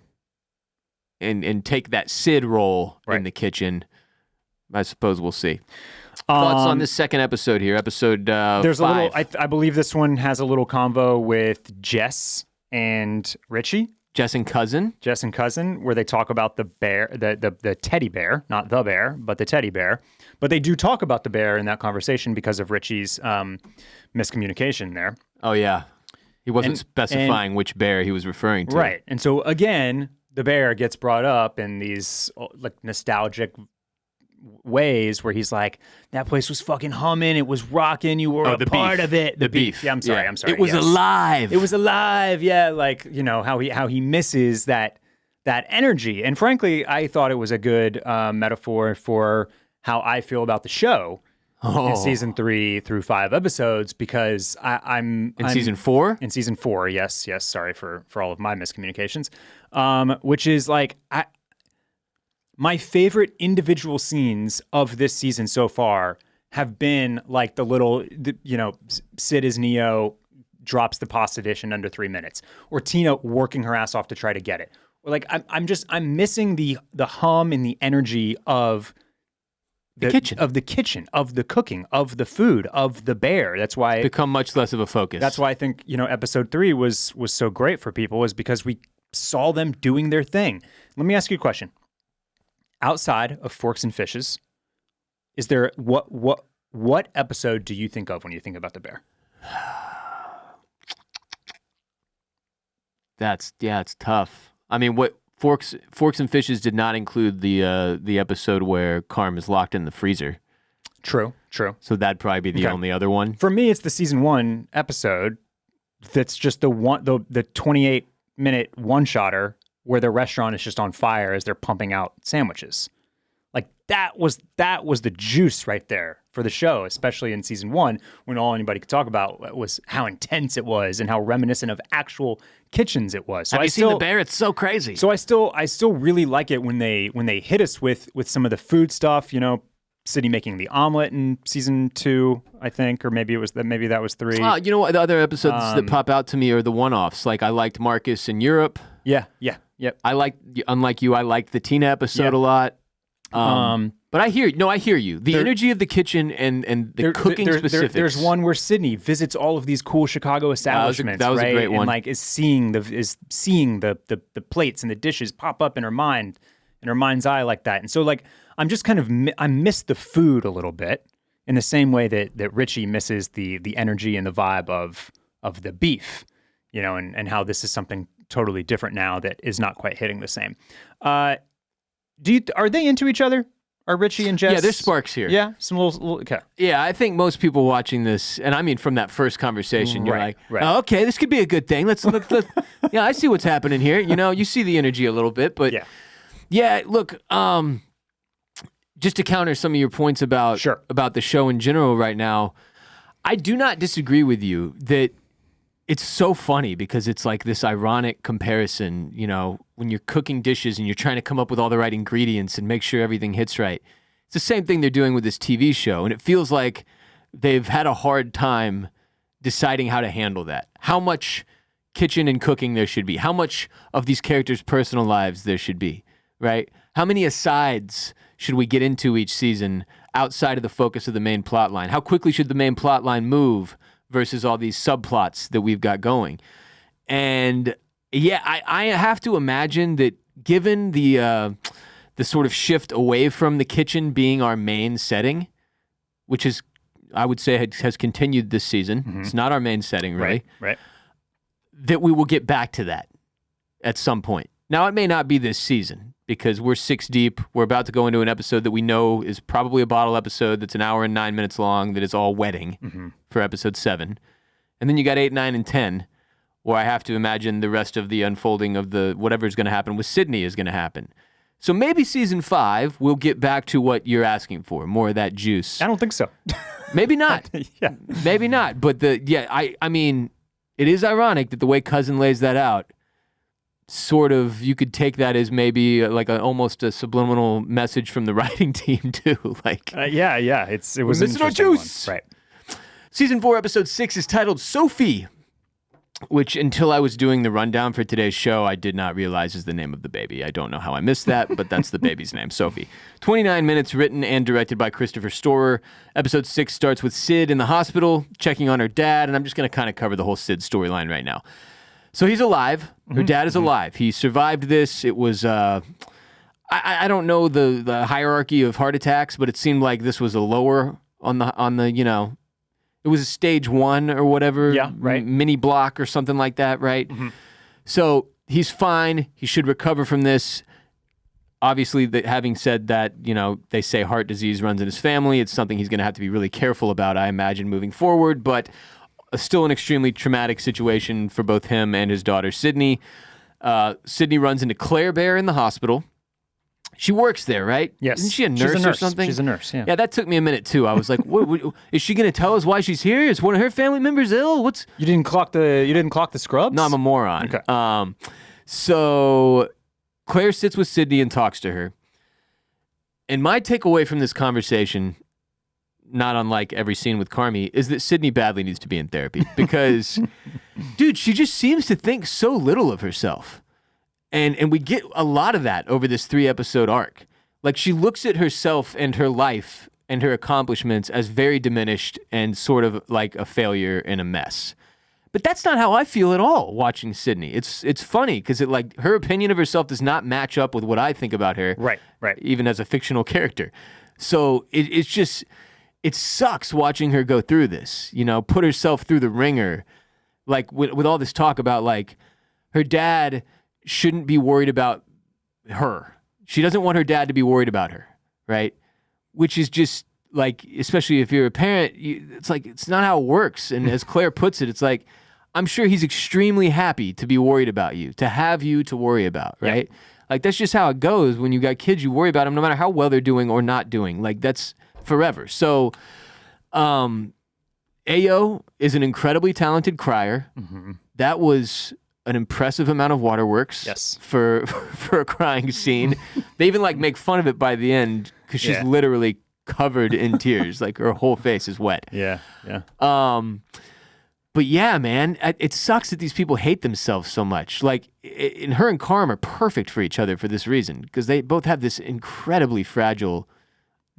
and take that Sid role in the kitchen. I suppose we'll see. Thoughts on this second episode here, episode 5. There's a little. I believe this one has a little convo with Jess and Richie. Jess and Cousin, where they talk about the bear, the teddy bear, not the bear, but the teddy bear. But they do talk about the bear in that conversation because of Richie's miscommunication there. Oh yeah, he wasn't specifying which bear he was referring to. Right, and so again, the bear gets brought up in these like nostalgic ways where he's like, that place was fucking humming, it was rocking, you were a part of it. The beef. Yeah, I'm sorry. It was alive. It was alive. Yeah, like, how he misses that energy. And frankly, I thought it was a good metaphor for how I feel about the show in season 3 through 5 episodes, because I'm season 4? In season 4, yes. Sorry for all of my miscommunications. Which is like, my favorite individual scenes of this season so far have been like the little, Sid as Neo drops the pasta dish in under 3 minutes, or Tina working her ass off to try to get it. Or like I'm missing the hum and the energy of the kitchen, of the cooking, of the food, of the bear. That's why become much less of a focus. That's why I think, episode 3 was so great for people, is because we saw them doing their thing. Let me ask you a question. Outside of Forks and Fishes, is there what episode do you think of when you think about the bear? It's tough. I mean, what Forks and Fishes did not include the episode where Carm is locked in the freezer. True. So that'd probably be the only other one. For me, it's the season 1 episode that's just the 28-minute one-shotter where the restaurant is just on fire as they're pumping out sandwiches. Like that was the juice right there for the show, especially in season 1, when all anybody could talk about was how intense it was and how reminiscent of actual kitchens it was. So Have you seen the bear? It's so crazy. So I still really like it when they hit us with some of the food stuff. Sydney making the omelet in season 2, I think, or maybe that was 3. You know what? The other episodes that pop out to me are the one-offs. Like I liked Marcus in Europe. Yep. Unlike you, I liked the Tina episode a lot. But I hear you. The energy of the kitchen and the cooking specifics. There's one where Sydney visits all of these cool Chicago establishments. That was right? a great one. And like is seeing the plates and the dishes pop up in her mind's eye like that. And so like I'm just kind of I miss the food a little bit in the same way that Richie misses the energy and the vibe of the beef, and how this is something totally different now that is not quite hitting the same. Are they into each other? Are Richie and Jess? Yeah, there's sparks here. Yeah, some little okay. Yeah, I think most people watching this, and I mean from that first conversation, you're right. Oh, okay, this could be a good thing. Let's yeah, I see what's happening here. You see the energy a little bit, but yeah. Look, just to counter some of your points about the show in general right now, I do not disagree with you that it's so funny because it's like this ironic comparison, when you're cooking dishes and you're trying to come up with all the right ingredients and make sure everything hits right. It's the same thing they're doing with this TV show, and it feels like they've had a hard time deciding how to handle that. How much kitchen and cooking there should be. How much of these characters' personal lives there should be, right? How many asides should we get into each season outside of the focus of the main plot line? How quickly should the main plot line move versus all these subplots that we've got going? And yeah, I have to imagine that given the sort of shift away from the kitchen being our main setting, which is, I would say, has continued this season. Mm-hmm. It's not our main setting, really. Right. That we will get back to that at some point. Now, it may not be this season because we're 6 deep. We're about to go into an episode that we know is probably a bottle episode that's an hour and 9 minutes long that is all wedding for episode 7. And then you got 8, 9, and 10, where I have to imagine the rest of the unfolding of the whatever's going to happen with Sydney is going to happen. So maybe season 5, we'll get back to what you're asking for, more of that juice. I don't think so. Maybe not. Yeah. Maybe not. But I mean, it is ironic that the way Cousin lays that out, sort of, you could take that as maybe like almost a subliminal message from the writing team too. Like, yeah, it was missing our juice. Right. Season 4, episode 6 is titled Sophie, which until I was doing the rundown for today's show, I did not realize is the name of the baby. I don't know how I missed that, but that's the baby's name, Sophie. 29 minutes, written and directed by Christopher Storer. Episode 6 starts with Sid in the hospital, checking on her dad, and I'm just going to kind of cover the whole Sid storyline right now. So he's alive. Her dad is alive. He survived this. It was, I don't know the hierarchy of heart attacks, but it seemed like this was a lower on the it was a stage 1 or whatever, mini block or something like that, right? Mm-hmm. So he's fine. He should recover from this. Obviously, having said that, they say heart disease runs in his family. It's something he's going to have to be really careful about, I imagine, moving forward. But still an extremely traumatic situation for both him and his daughter, Sydney. Sydney runs into Claire Bear in the hospital. She works there, right? Yes. Isn't she a nurse or something? She's a nurse, yeah. Yeah, that took me a minute, too. I was like, what, is she going to tell us why she's here? Is one of her family members ill? You didn't clock the scrubs? No, I'm a moron. Okay. So Claire sits with Sydney and talks to her. And my takeaway from this conversation, not unlike every scene with Carmi, is that Sydney badly needs to be in therapy. Because, dude, she just seems to think so little of herself. And we get a lot of that over this 3-episode arc. Like, she looks at herself and her life and her accomplishments as very diminished and sort of like a failure and a mess. But that's not how I feel at all watching Sydney. It's funny because her opinion of herself does not match up with what I think about her. Right. Even as a fictional character. So it sucks watching her go through this, put herself through the ringer. Like with all this talk about like her dad shouldn't be worried about her. She doesn't want her dad to be worried about her, right? Which is just like, especially if you're a parent, it's like, it's not how it works. And as Claire puts it, it's like, I'm sure he's extremely happy to be worried about you, to have you to worry about, right? Yeah. Like, that's just how it goes. When you got kids, you worry about them no matter how well they're doing or not doing. Like, that's forever. So, Ayo is an incredibly talented crier. Mm-hmm. That was an impressive amount of waterworks for a crying scene. They even like make fun of it by the end because she's literally covered in tears. Like, her whole face is wet. Yeah. But yeah, man, it sucks that these people hate themselves so much. Like, and her and Carm are perfect for each other for this reason, because they both have this incredibly fragile,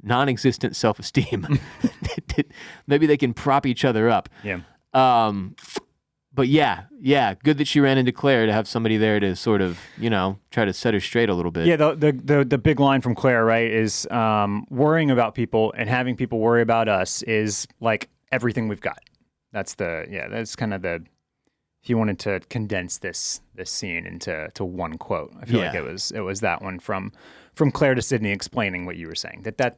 non-existent self-esteem. Maybe they can prop each other up. Yeah. But yeah, good that she ran into Claire to have somebody there to sort of, try to set her straight a little bit. Yeah, the big line from Claire, right, is worrying about people and having people worry about us is like everything we've got. That's kind of if you wanted to condense this scene into one quote, I feel like it was that one from Claire to Sydney explaining what you were saying, that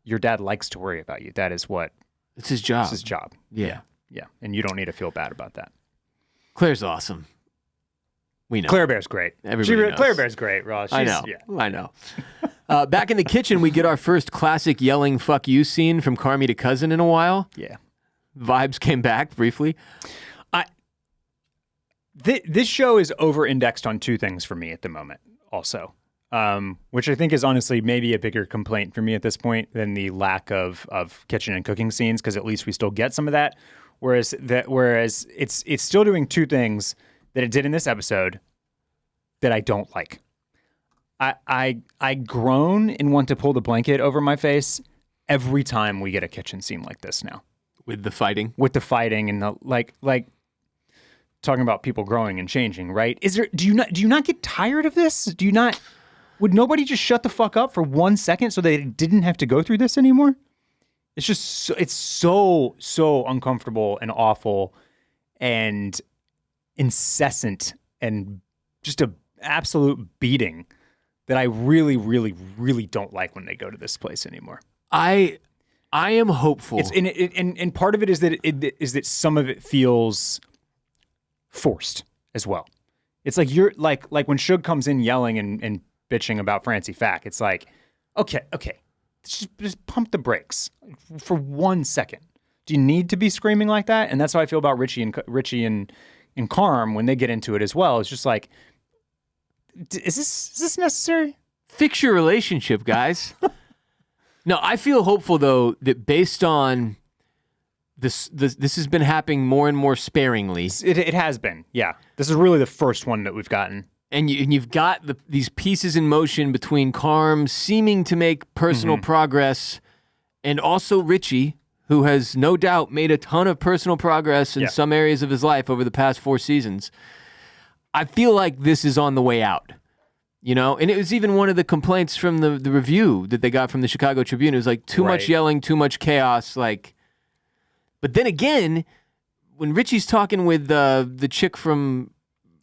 your dad likes to worry about you. That is what it's his job. It's his job. Yeah. And you don't need to feel bad about that. Claire's awesome. We know. Claire Bear's great. Everybody knows. Claire Bear's great, Ross. I know. Back in the kitchen, we get our first classic yelling "fuck you" scene from Carmy to Cousin in a while. Yeah. Vibes came back briefly. This show is over-indexed on two things for me at the moment, also, which I think is honestly maybe a bigger complaint for me at this point than the lack of kitchen and cooking scenes, because at least we still get some of that. Whereas it's still doing two things that it did in this episode that I don't like. I groan and want to pull the blanket over my face every time we get a kitchen scene like this now. With the fighting and the like talking about people growing and changing, right? Do you not get tired of this? Would nobody just shut the fuck up for 1 second so they didn't have to go through this anymore? It's just it's so uncomfortable and awful and incessant and just a absolute beating that I really, really, really don't like when they go to this place anymore. I am hopeful. And part of it is that some of it feels forced as well. It's like you're like when Suge comes in yelling and bitching about Francie Fack. It's like, okay, just pump the brakes for 1 second. Do you need to be screaming like that? And that's how I feel about Richie and Carm when they get into it as well. It's just like, is this necessary? Fix your relationship, guys. No, I feel hopeful, though, that based on this has been happening more and more sparingly. It has been, yeah. This is really the first one that we've gotten. And you've got these pieces in motion between Carm seeming to make personal progress and also Richie, who has no doubt made a ton of personal progress in some areas of his life over the past 4 seasons. I feel like this is on the way out. And it was even one of the complaints from the review that they got from the Chicago Tribune. It was like too much yelling, too much chaos. Like, but then again, when Richie's talking with the chick from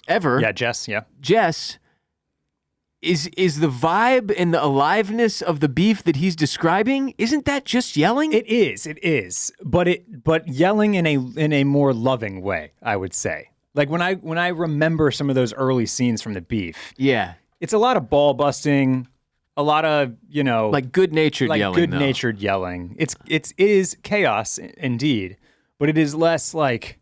Ever, Jess, is the vibe and the aliveness of the beef that he's describing? Isn't that just yelling? It is, but yelling in a more loving way, I would say. Like when I remember some of those early scenes from the beef. Yeah. It's a lot of ball busting, a lot of, like good-natured yelling. Good-natured yelling. It is chaos indeed, but it is less like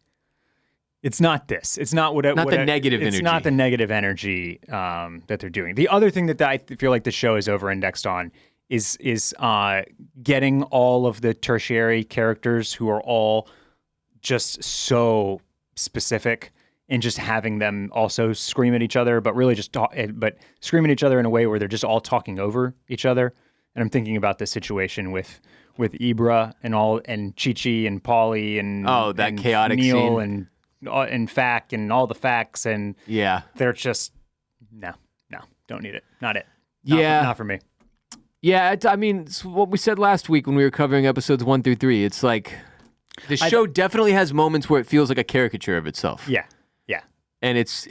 it's not this. It's not the negative energy. It's not the negative energy that they're doing. The other thing that I feel like the show is over-indexed on is getting all of the tertiary characters who are all just so specific and just having them also scream at each other, but really just but scream at each other in a way where they're just all talking over each other. And I'm thinking about this situation with Ibra and Chi-Chi and Paulie and that chaotic Neil scene. and Fack and all the facts, and they're just no, don't need it. Not it. Not for me. Yeah, I mean, it's what we said last week when we were covering episodes 1 through 3. It's like the show definitely has moments where it feels like a caricature of itself. Yeah. And it's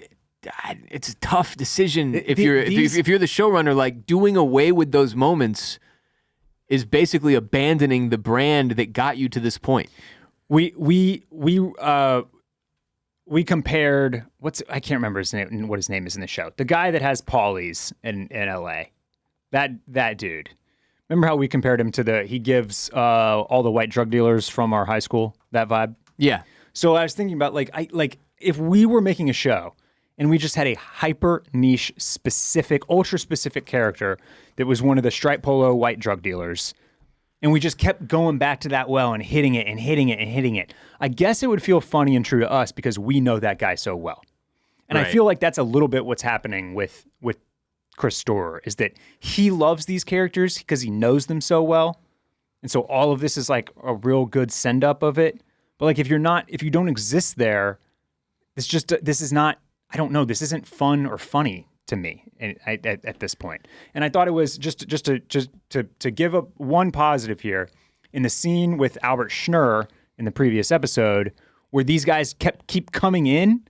a tough decision if you're the showrunner. Like, doing away with those moments is basically abandoning the brand that got you to this point. We compared I can't remember his name, what his name is in the show. The guy that has Paulie's in LA. That dude. Remember how we compared him to he gives all the white drug dealers from our high school that vibe? Yeah. So I was thinking about if we were making a show and we just had a hyper niche specific, ultra specific character that was one of the striped polo white drug dealers, and we just kept going back to that well and hitting it and hitting it and hitting it, I guess it would feel funny and true to us because we know that guy so well. And I feel like that's a little bit what's happening with Chris Storer, is that he loves these characters because he knows them so well. And so all of this is like a real good send up of it. But like if you don't exist there, this isn't fun or funny to me at this point. And I thought it was just to give up one positive here in the scene with Albert Schnurr in the previous episode, where these guys keep coming in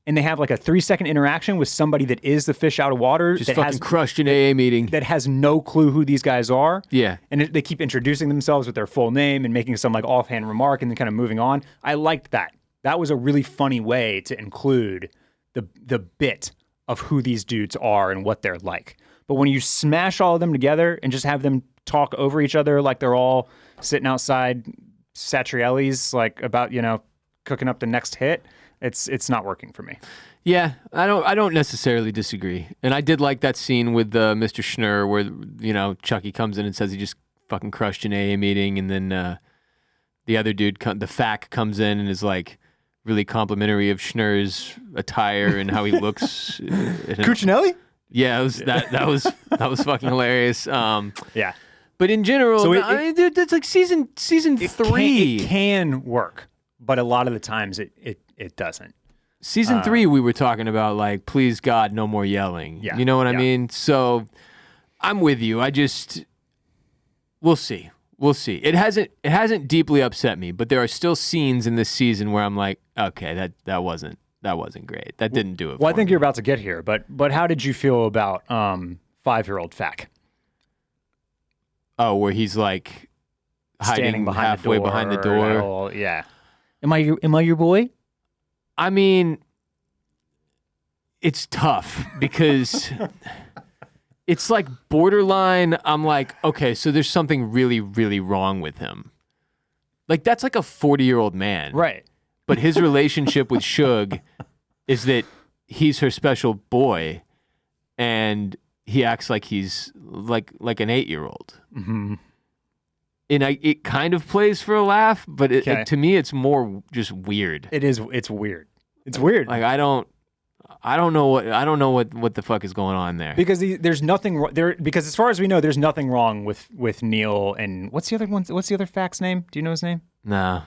and they have like a 3-second interaction with somebody that is the fish out of water. Just fucking crushed an AA meeting. That has no clue who these guys are. Yeah. And they keep introducing themselves with their full name and making some like offhand remark and then kind of moving on. I liked that. That was a really funny way to include the bit of who these dudes are and what they're like. But when you smash all of them together and just have them talk over each other like they're all sitting outside Satrielli's, like about, cooking up the next hit, it's not working for me. Yeah, I don't necessarily disagree. And I did like that scene with Mr. Schnurr where, Chucky comes in and says he just fucking crushed an AA meeting, and then the other dude, the Fack, comes in and is like really complimentary of Schnurr's attire and how he looks. Cuccinelli? Yeah, that was fucking hilarious. Yeah. But in general, So it's like season 3. It can work, but a lot of the times it doesn't. Season 3, we were talking about like, please God, no more yelling. Yeah, You know what I mean? So I'm with you. We'll see. It hasn't deeply upset me, but there are still scenes in this season where I'm like, okay, that wasn't great. That didn't do it. Well, I think me. you're about to get here, but how did you feel about 5-year-old Fack? Oh, where he's like hiding halfway behind the door. Yeah. Am I your boy? I mean, it's tough because it's like borderline. I'm like, okay, so there's something really, really wrong with him. Like, that's like a 40-year-old man. Right. But his relationship with Suge is that he's her special boy, and he acts like he's like an 8-year-old. Mm-hmm. And it kind of plays for a laugh, but to me, it's more just weird. It is. It's weird. It's weird. Like I don't know what the fuck is going on there. Because there's nothing there. Because as far as we know, there's nothing wrong with Neil and what's the other one? What's the other Fack's name? Do you know his name? Nah.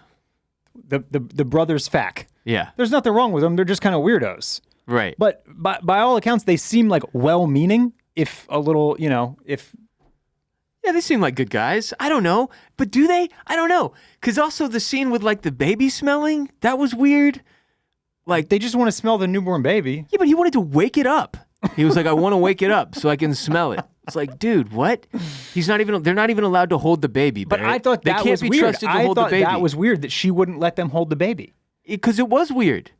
The brothers Fack. Yeah. There's nothing wrong with them. They're just kind of weirdos. Right. But by all accounts, they seem like well-meaning. If a little, if. Yeah, they seem like good guys. I don't know. But do they? I don't know. Because also the scene with like the baby smelling, that was weird. Like, they just want to smell the newborn baby. Yeah, but he wanted to wake it up. He was like, I want to wake it up so I can smell it. It's like, dude, what? They're not even allowed to hold the baby. But I thought that was weird. Trusted to hold the baby. That was weird that she wouldn't let them hold the baby. Because it was weird.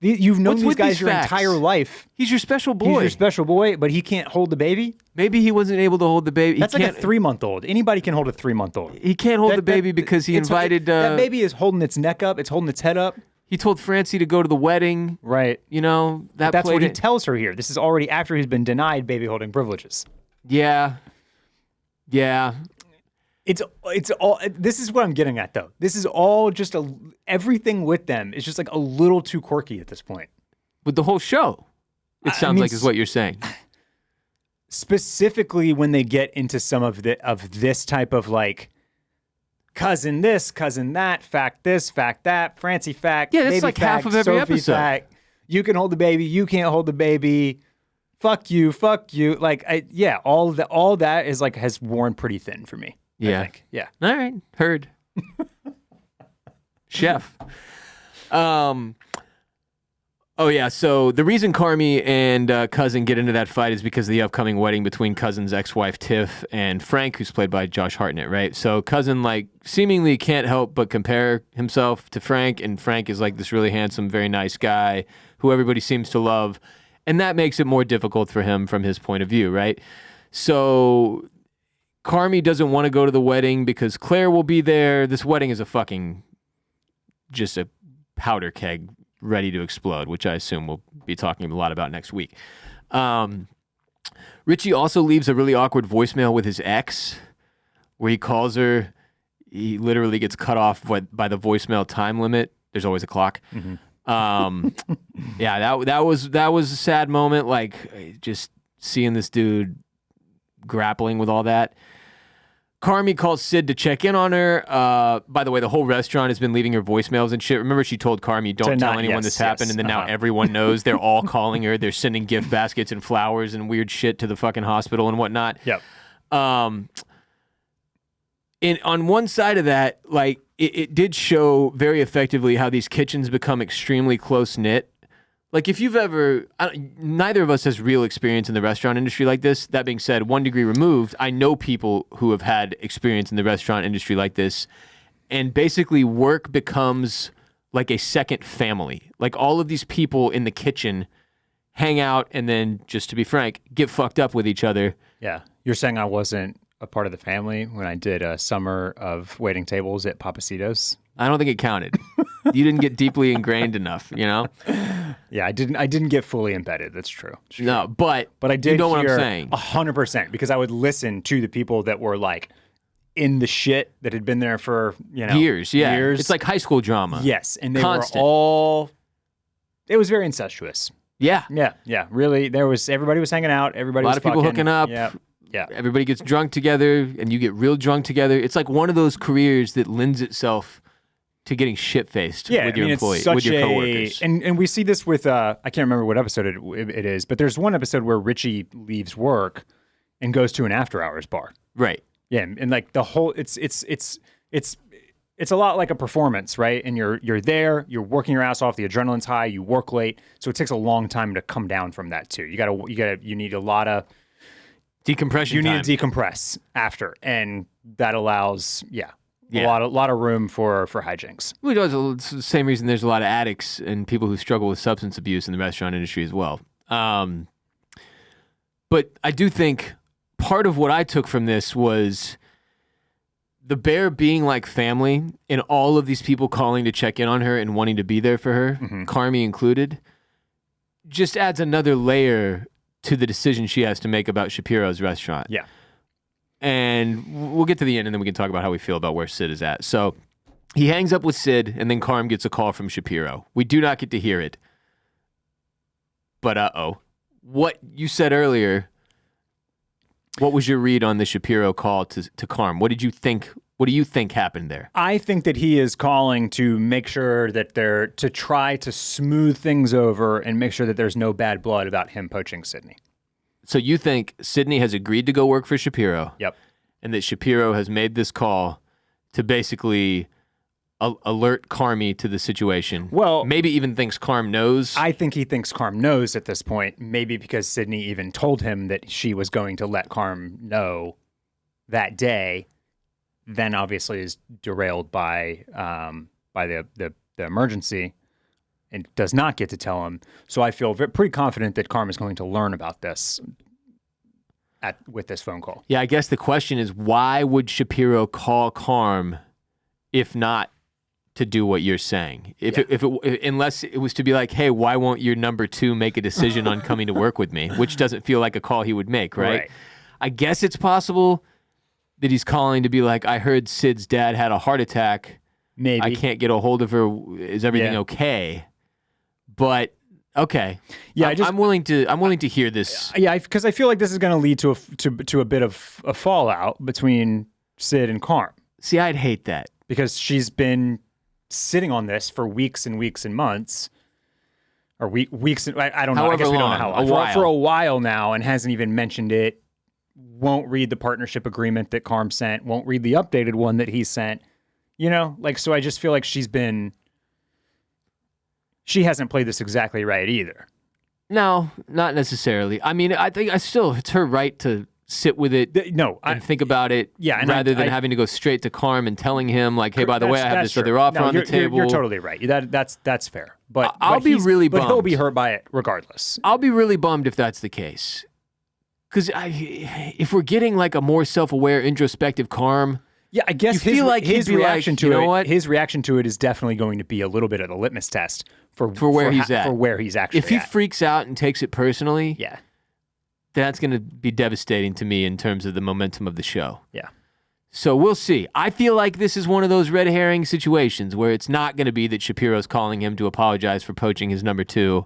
You've known these guys your entire life. He's your special boy. He's your special boy, but he can't hold the baby? Maybe he wasn't able to hold the baby. That's like a 3-month-old. Anybody can hold a 3-month-old. He can't hold the baby because he invited... that baby is holding its neck up. It's holding its head up. He told Francie to go to the wedding. Right. That's what he tells her here. This is already after he's been denied baby holding privileges. Yeah. Yeah. It's all. This is what I'm getting at, though. This is all just everything with them is just like a little too quirky at this point. with the whole show. It sounds like is what you're saying. Specifically when they get into some of this type of like cousin this, cousin that, fact this, fact that, Francie fact, yeah, that's baby like fact, half of every Sophie episode. Fact, you can hold the baby, you can't hold the baby. Fuck you. Like, all that is like has worn pretty thin for me. Yeah. I think. Yeah. All right. Heard. Chef. Oh, yeah. So the reason Carmi and Cousin get into that fight is because of the upcoming wedding between Cousin's ex-wife, Tiff, and Frank, who's played by Josh Hartnett, right? So Cousin, like, seemingly can't help but compare himself to Frank, and Frank is, like, this really handsome, very nice guy who everybody seems to love, and that makes it more difficult for him from his point of view, right? So Carmi doesn't want to go to the wedding because Claire will be there. This wedding is just a powder keg ready to explode, which I assume we'll be talking a lot about next week. Richie also leaves a really awkward voicemail with his ex where he calls her. He literally gets cut off by the voicemail time limit. There's always a clock. Mm-hmm. Yeah, that was a sad moment. Like, just seeing this dude grappling with all that. Carmi calls Sid to check in on her. By the way, the whole restaurant has been leaving her voicemails and shit. Remember, she told Carmi, don't tell anyone this happened, and then now everyone knows. They're all calling her. They're sending gift baskets and flowers and weird shit to the fucking hospital and whatnot. Yep. On one side of that, like, it did show very effectively how these kitchens become extremely close-knit. Like, if you've ever, neither of us has real experience in the restaurant industry like this. That being said, 1 degree removed, I know people who have had experience in the restaurant industry like this, and basically work becomes like a second family. Like, all of these people in the kitchen hang out and then, just to be frank, get fucked up with each other. Yeah. You're saying I wasn't a part of the family when I did a summer of waiting tables at Papacitos? I don't think it counted. You didn't get deeply ingrained enough, you know? Yeah, I didn't get fully embedded. That's true. No, but I did you know hear what I'm saying. 100%, because I would listen to the people that were like in the shit that had been there for, years. Yeah. years. It's like high school drama. Yes, and they Constant. were all. It was very incestuous. Yeah. Yeah. Really, everybody was hanging out. Everybody was a lot of people fucking, hooking up. Yeah. Everybody gets drunk together, and you get real drunk together. It's like one of those careers that lends itself to getting shit-faced with your employees, with your coworkers. And we see this with, I can't remember what episode it is, but there's one episode where Richie leaves work and goes to an after-hours bar. Right. Yeah, and like the whole, it's a lot like a performance, right? And you're there, you're working your ass off, the adrenaline's high, you work late, so it takes a long time to come down from that too. You need a lot of decompression. You time. need to decompress after, and that allows, a lot of room for hijinks. Well, it's the same reason there's a lot of addicts and people who struggle with substance abuse in the restaurant industry as well. But I do think part of what I took from this was the bear being like family and all of these people calling to check in on her and wanting to be there for her, Carmi included, just adds another layer to the decision she has to make about Shapiro's restaurant. Yeah. And we'll get to the end, and then we can talk about how we feel about where Sid is at. So he hangs up with Sid, and then Carm gets a call from Shapiro. We do not get to hear it. But what you said earlier, what was your read on the Shapiro call to Carm? What do you think happened there? I think that he is calling to make sure that to try to smooth things over and make sure that there's no bad blood about him poaching Sydney. So you think Sydney has agreed to go work for Shapiro? Yep. And that Shapiro has made this call to basically alert Carmi to the situation. Well, maybe even thinks Carm knows. I think he thinks Carm knows at this point, maybe because Sydney even told him that she was going to let Carm know that day, then obviously is derailed by the emergency and does not get to tell him. So I feel pretty confident that Carm is going to learn about this with this phone call. Yeah, I guess the question is, why would Shapiro call Carm if not to do what you're saying? Unless it was to be like, hey, why won't your number 2 make a decision on coming to work with me? Which doesn't feel like a call he would make, right? I guess it's possible that he's calling to be like, I heard Sid's dad had a heart attack. Maybe. I can't get a hold of her. Is everything okay? But Okay. Yeah, I'm willing to hear this. Yeah, because I feel like this is going to lead to a bit of a fallout between Sid and Carm. See, I'd hate that. Because she's been sitting on this for weeks and weeks and months. Or weeks, I don't know. However I guess we don't know long, how a long. while. For a while now, and hasn't even mentioned it. Won't read the partnership agreement that Carm sent. Won't read the updated one that he sent. You know, like, so I just feel like she hasn't played this exactly right either. No, not necessarily. I mean, I think it's her right to sit with it and think about it rather than having to go straight to Carm and telling him, like, hey, by the way, I have this other offer on the table. You're totally right. That's fair. But I'll be really bummed. But he'll be hurt by it regardless. I'll be really bummed if that's the case. Because if we're getting like a more self-aware, introspective Carm, yeah, I guess his reaction his reaction to it is definitely going to be a little bit of a litmus test for where he's at. For where he's actually if he freaks out and takes it personally, yeah, that's going to be devastating to me in terms of the momentum of the show. Yeah. So we'll see. I feel like this is one of those red herring situations where it's not going to be that Shapiro's calling him to apologize for poaching his number 2.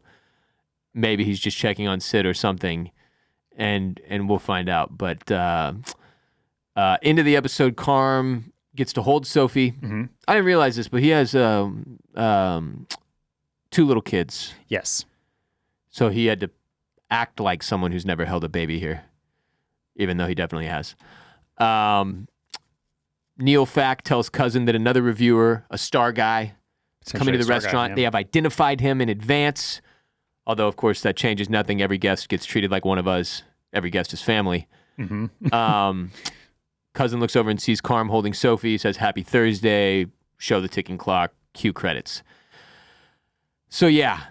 Maybe he's just checking on Sid or something, and we'll find out. But into the episode, Carm gets to hold Sophie. Mm-hmm. I didn't realize this, but he has 2 little kids. Yes. So he had to act like someone who's never held a baby here, even though he definitely has. Neil Fack tells Cousin that another reviewer, a star guy, is coming to the restaurant. Yeah. They have identified him in advance, although, of course, that changes nothing. Every guest gets treated like one of us. Every guest is family. Mm-hmm. Cousin looks over and sees Carm holding Sophie, says, "Happy Thursday," show the ticking clock, cue credits. So, yeah,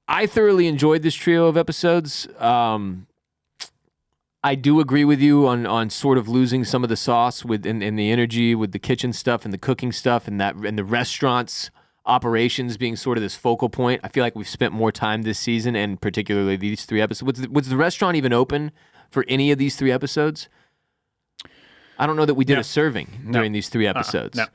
I thoroughly enjoyed this trio of episodes. I do agree with you on sort of losing some of the sauce in the energy with the kitchen stuff and the cooking stuff and the restaurants operations being sort of this focal point. I feel like we've spent more time this season, and particularly these 3 episodes. Was the restaurant even open for any of these 3 episodes? I don't know that we did a serving during these 3 episodes. No.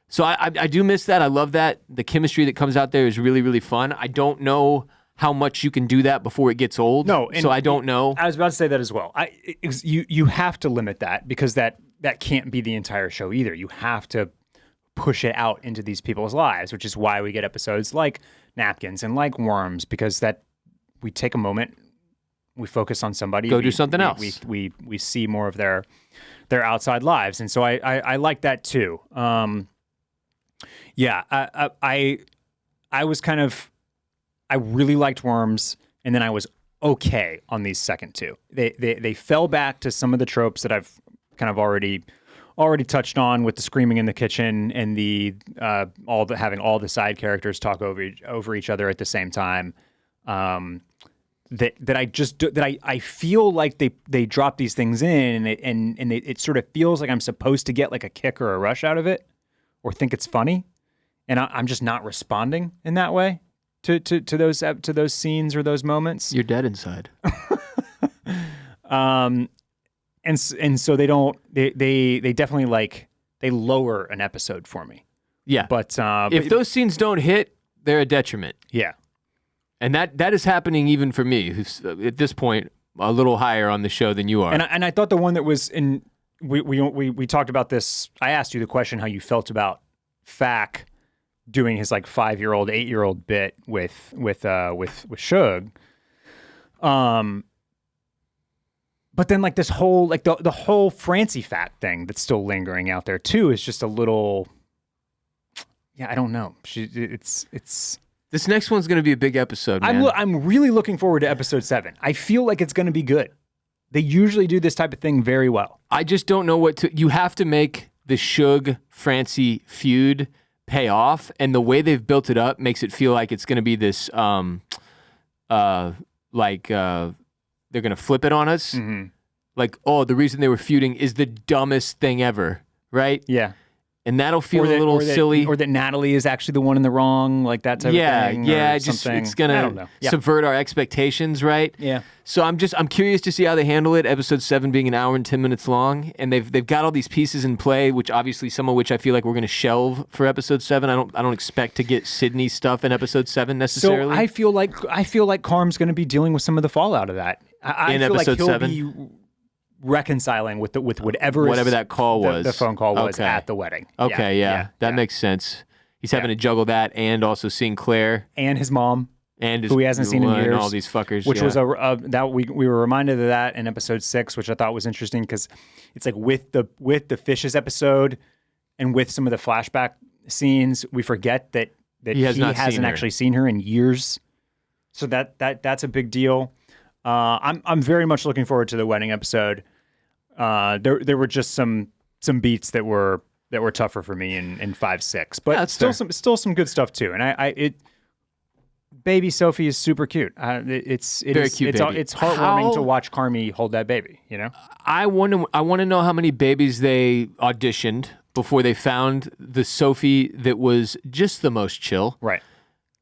So I do miss that. I love that. The chemistry that comes out there is really, really fun. I don't know how much you can do that before it gets old. No, so I don't know. I was about to say that as well. You have to limit that because that can't be the entire show either. You have to push it out into these people's lives, which is why we get episodes like Napkins and like Worms, because that we take a moment, we focus on somebody, do something else. We see more of their outside lives, and so I like that too. Yeah, I was kind of. I really liked Worms, and then I was okay on these second 2. They fell back to some of the tropes that I've kind of already touched on with the screaming in the kitchen and the having all the side characters talk over each other at the same time. That I feel like they drop these things in, and it sort of feels like I'm supposed to get like a kick or a rush out of it, or think it's funny, and I'm just not responding in that way. To those scenes or those moments. You're dead inside. And so they definitely they lower an episode for me. Yeah. But if those scenes don't hit, they're a detriment. Yeah. And that is happening even for me, who's at this point a little higher on the show than you are. And I thought the one that was in we talked about this. I asked you the question how you felt about Fack doing his like 5-year-old, 8-year-old bit with Suge. But then like this whole like the whole Francie Fack thing that's still lingering out there too is just a little. Yeah, I don't know. It's. This next one's going to be a big episode, man. I'm really looking forward to episode 7. I feel like it's going to be good. They usually do this type of thing very well. I just don't know what to. You have to make the Suge Francie feud pay off, and the way they've built it up makes it feel like it's going to be this they're going to flip it on us. Mm-hmm. Like, oh, the reason they were feuding is the dumbest thing ever, right? Yeah. And that'll feel a little silly. Or that Natalie is actually the one in the wrong, like that type of thing. Yeah, it's gonna subvert our expectations, right? Yeah. So I'm curious to see how they handle it. Episode 7 being an hour and 10 minutes long, and they've got all these pieces in play, which obviously some of which I feel like we're gonna shelve for episode 7. I don't expect to get Sydney stuff in episode 7 necessarily. So I feel like Carm's gonna be dealing with some of the fallout of that. I feel episode like 7? Be reconciling with whatever that call was. The phone call was at the wedding. Okay, that makes sense. He's having to juggle that and also seeing Claire and his mom, and who he hasn't seen in years. And all these fuckers, which was that we were reminded of that in episode 6, which I thought was interesting because it's like with the fishes episode and with some of the flashback scenes, we forget that he hasn't actually seen her in years. So that's a big deal. I'm very much looking forward to the wedding episode. There were just some beats that were tougher for me in 5-6, but still some good stuff too. And baby Sophie is super cute. It's very cute. It's heartwarming to watch Carmi hold that baby. You know, I want to know how many babies they auditioned before they found the Sophie that was just the most chill. Right.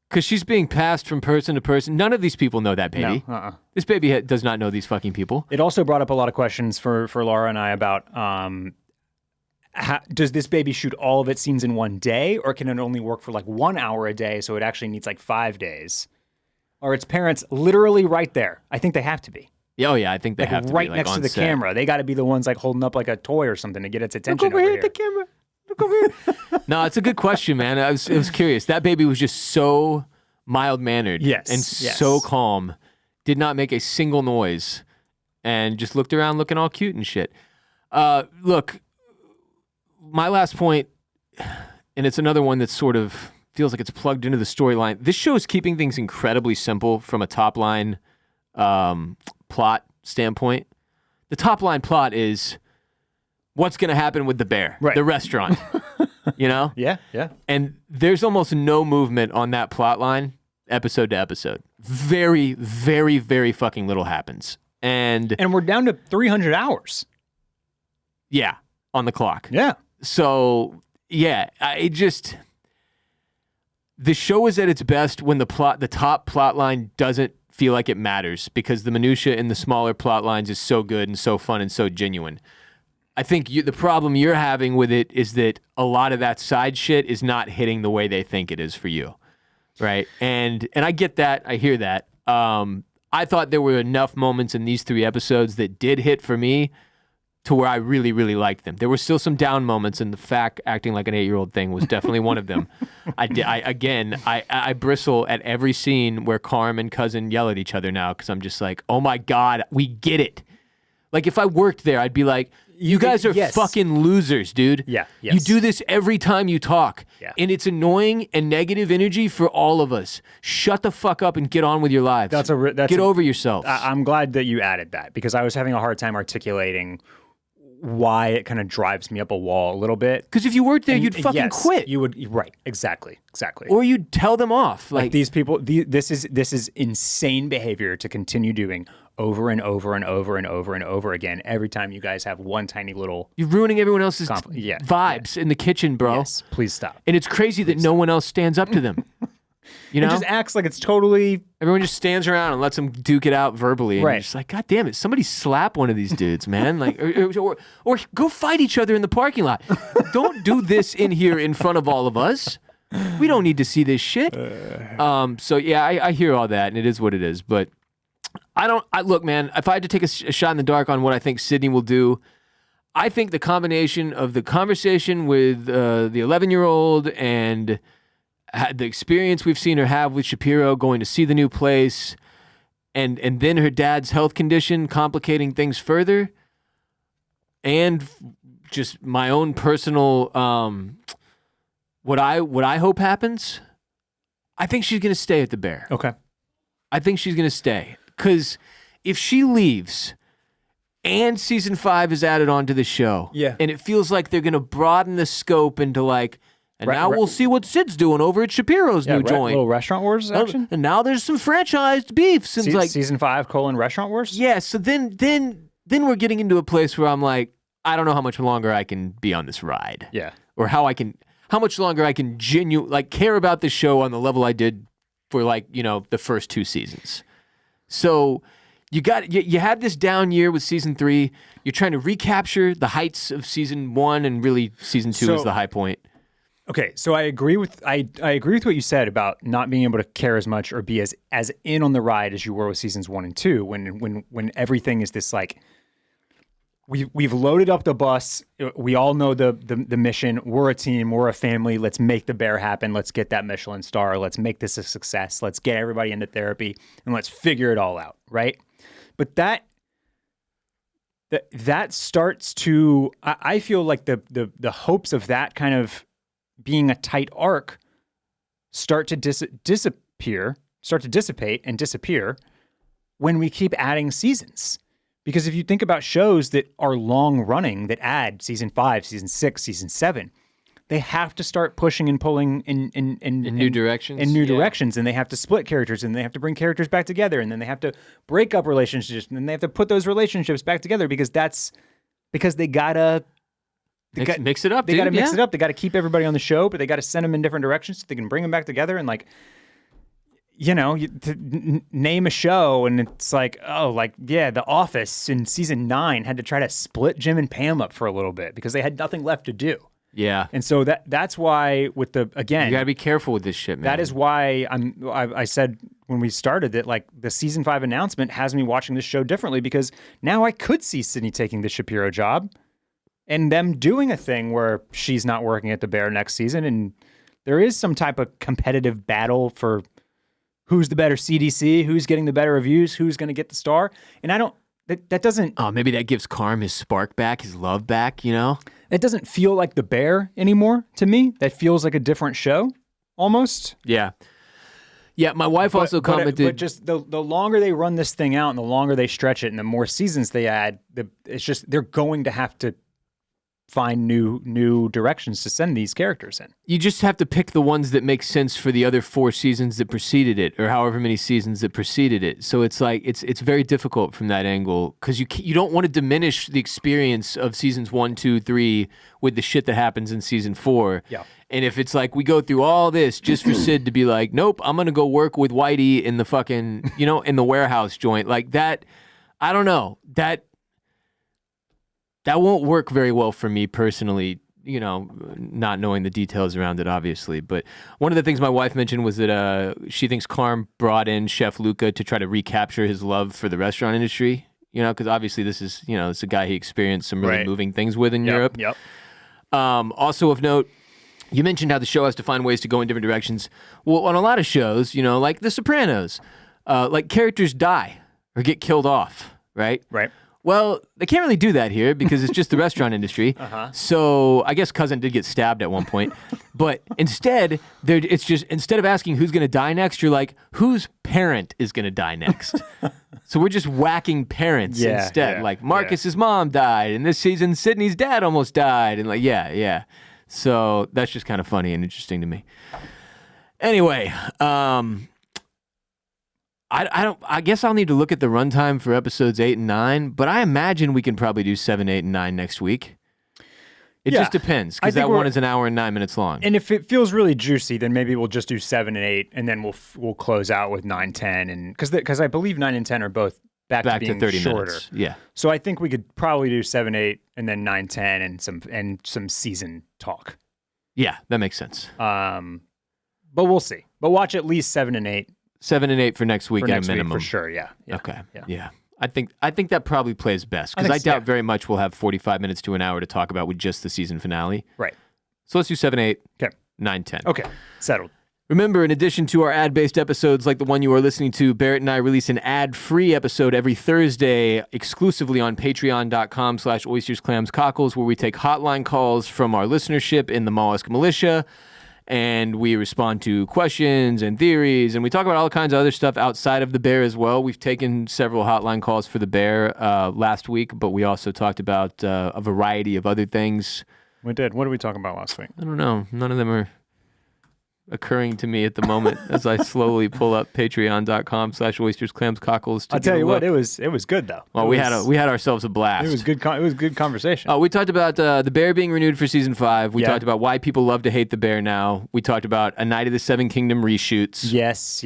Because she's being passed from person to person. None of these people know that baby. No, This baby does not know these fucking people. It also brought up a lot of questions for Laura and I about does this baby shoot all of its scenes in one day, or can it only work for like 1 hour a day, so it actually needs like 5 days? Are its parents literally right there? I think they have to be. Oh, yeah, I think they have to right be. Next to the set. camera. They got to be the ones like holding up like a toy or something to get its attention. Look over here at the camera. Look over here. No, it's a good question, man. I was curious. That baby was just so mild-mannered and so calm. Did not make a single noise and just looked around looking all cute and shit. Look, my last point, and it's another one that sort of feels like it's plugged into the storyline. This show is keeping things incredibly simple from a top-line plot standpoint. The top-line plot is what's going to happen with the bear, the restaurant, you know? Yeah. And there's almost no movement on that plot line episode to episode. Very, very, very fucking little happens. And we're down to 300 hours. Yeah, on the clock. Yeah. So, yeah, the show is at its best when the top plot line doesn't feel like it matters because the minutia in the smaller plot lines is so good and so fun and so genuine. I think the problem you're having with it is that a lot of that side shit is not hitting the way they think it is for you, right? And I get that. I hear that. I thought there were enough moments in these 3 episodes that did hit for me to where I really, really liked them. There were still some down moments, and the fact acting like an 8-year-old thing was definitely one of them. I bristle at every scene where Carm and Cousin yell at each other now because I'm just like, oh my God, we get it. Like if I worked there, I'd be like, you guys are fucking losers, dude. Yeah. Yes. You do this every time you talk. Yeah. And it's annoying and negative energy for all of us. Shut the fuck up and get on with your lives. Get over yourselves. I'm glad that you added that because I was having a hard time articulating why it kind of drives me up a wall a little bit. Because if you worked there, you'd fucking quit. You would, right? Exactly. Or you'd tell them off. Like these people, this is insane behavior to continue doing over and over and over and over and over again. Every time you guys have one tiny little, you're ruining everyone else's vibes in the kitchen, bro. Yes, please stop. And it's crazy that no one else stands up to them. You know, it just acts like it's totally. Everyone just stands around and lets them duke it out verbally, and you're just like, God damn it! Somebody slap one of these dudes, man! Like, or go fight each other in the parking lot. Don't do this in here in front of all of us. We don't need to see this shit. So yeah, I hear all that, and it is what it is. But look, man. If I had to take a shot in the dark on what I think Sydney will do, I think the combination of the conversation with the 11-year-old and the experience we've seen her have with Shapiro going to see the new place and then her dad's health condition complicating things further and just my own personal what I hope happens, I think she's going to stay at the Bear. Okay. I think she's going to stay because if she leaves and season 5 is added onto the show and it feels like they're going to broaden the scope into like, and now we'll see what Sid's doing over at Shapiro's new joint. Little Restaurant Wars action. And now there's some franchised beefs. And like season 5 : Restaurant Wars. Yeah. So then we're getting into a place where I'm like, I don't know how much longer I can be on this ride. Yeah. or how much longer I can care about the show on the level I did for the first 2 seasons. So you had this down year with season 3. You're trying to recapture the heights of season 1, and really season 2 is the high point. Okay, so I agree with what you said about not being able to care as much or be as in on the ride as you were with seasons 1 and 2 when everything is this like we've loaded up the bus, we all know the mission, we're a team, we're a family, let's make the bear happen, let's get that Michelin star, let's make this a success, let's get everybody into therapy and let's figure it all out, right? But that starts to I feel like the hopes of that kind of being a tight arc start to dissipate and disappear when we keep adding seasons. Because if you think about shows that are long running, that add season 5, season 6, season 7, they have to start pushing and pulling in new directions. In new directions, and they have to split characters, and they have to bring characters back together, and then they have to break up relationships, and then they have to put those relationships back together because they gotta mix it up. They gotta mix it up. They gotta keep everybody on the show, but they gotta send them in different directions so they can bring them back together. And name a show, and it's The Office in season 9 had to try to split Jim and Pam up for a little bit because they had nothing left to do. Yeah. And so that's why you gotta be careful with this shit, man. That is why I said when we started that the season 5 announcement has me watching this show differently, because now I could see Sydney taking the Shapiro job and them doing a thing where she's not working at the Bear next season, and there is some type of competitive battle for who's the better CDC, who's getting the better reviews, who's going to get the star. And that doesn't... Oh, maybe that gives Carm his spark back, his love back, It doesn't feel like the Bear anymore to me. That feels like a different show, almost. Yeah. Yeah, my wife also commented... But just the longer they run this thing out and the longer they stretch it and the more seasons they add, it's just they're going to have to find new directions to send these characters in. You just have to pick the ones that make sense for the other 4 seasons that preceded it, or however many seasons that preceded it. So it's it's very difficult from that angle, because you don't want to diminish the experience of seasons 1, 2, 3 with the shit that happens in season 4. Yeah. And if it's we go through all this just for Sid to be nope, I'm gonna go work with Whitey in the fucking in the warehouse joint that, I don't know, that won't work very well for me personally, not knowing the details around it, obviously. But one of the things my wife mentioned was that she thinks Carm brought in Chef Luca to try to recapture his love for the restaurant industry, because obviously this is, it's a guy he experienced some really moving things with in Europe. Yep. Also of note, you mentioned how the show has to find ways to go in different directions. Well, on a lot of shows, like The Sopranos, characters die or get killed off, right? Right. Well, they can't really do that here because it's just the restaurant industry. Uh-huh. So I guess Cousin did get stabbed at one point. But instead, instead of asking who's going to die next, you're whose parent is going to die next? So we're just whacking parents instead. Marcus's mom died, and this season Sydney's dad almost died. And yeah. So that's just kind of funny and interesting to me. Anyway, I guess I'll need to look at the runtime for episodes 8 and 9, but I imagine we can probably do 7, 8, and 9 next week. It just depends, because that one is an hour and 9 minutes long. And if it feels really juicy, then maybe we'll just do 7 and 8, and then we'll close out with 9, 10, and because I believe 9 and 10 are both back to being 30 shorter. Minutes. Yeah. So I think we could probably do 7, 8, and then 9, 10, and some season talk. Yeah, that makes sense. But we'll see. But watch at least 7 and 8. 7 and 8 for next week at a minimum. For sure, yeah. Okay, yeah. I think that probably plays best, because I doubt very much we'll have 45 minutes to an hour to talk about with just the season finale. Right. So let's do 7, 8, okay. 9, 10. Okay, settled. Remember, in addition to our ad-based episodes like the one you are listening to, Barrett and I release an ad-free episode every Thursday exclusively on patreon.com/oystersclamscockles, where we take hotline calls from our listenership in the Mollusk Militia, and we respond to questions and theories, and we talk about all kinds of other stuff outside of the Bear as well. We've taken several hotline calls for the Bear last week, but we also talked about a variety of other things. We did. What did we talk about last week? I don't know. None of them are... occurring to me at the moment as I slowly pull up patreon.com/oysters, clams, cockles. I'll tell you what, it was good though. Well, we had ourselves a blast. It was good. It was good conversation. We talked about the Bear being renewed for season 5. We talked about why people love to hate the Bear now. We talked about A Night of the Seven Kingdom reshoots. Yes.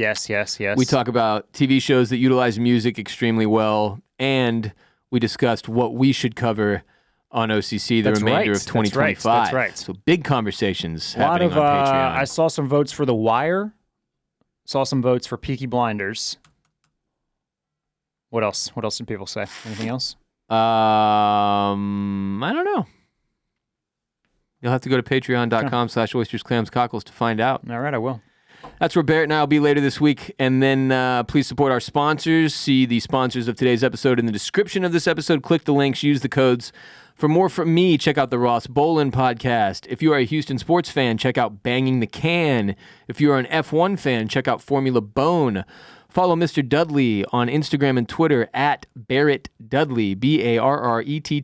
We talk about TV shows that utilize music extremely well, and we discussed what we should cover on OCC the remainder of 2025. That's right. So big conversations happening on Patreon. I saw some votes for The Wire. Saw some votes for Peaky Blinders. What else? What else did people say? Anything else? I don't know. You'll have to go to patreon.com/oysters, clams, cockles to find out. All right, I will. That's where Barrett and I will be later this week. And then please support our sponsors. See the sponsors of today's episode in the description of this episode. Click the links, use the codes. For more from me, check out the Ross Bolin podcast. If you are a Houston sports fan, check out Banging the Can. If you are an F1 fan, check out Formula Bone. Follow Mr. Dudley on Instagram and Twitter at Barrett Dudley, BarrettDudley.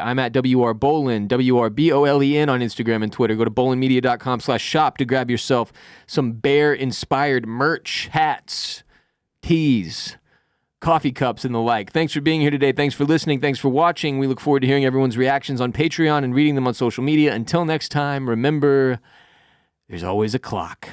I'm at WR Bolin, WRBOLEN on Instagram and Twitter. Go to bolinmedia.com/shop to grab yourself some Bear-inspired merch, hats, tees, coffee cups, and the like. Thanks for being here today. Thanks for listening. Thanks for watching. We look forward to hearing everyone's reactions on Patreon and reading them on social media. Until next time, remember, there's always a clock.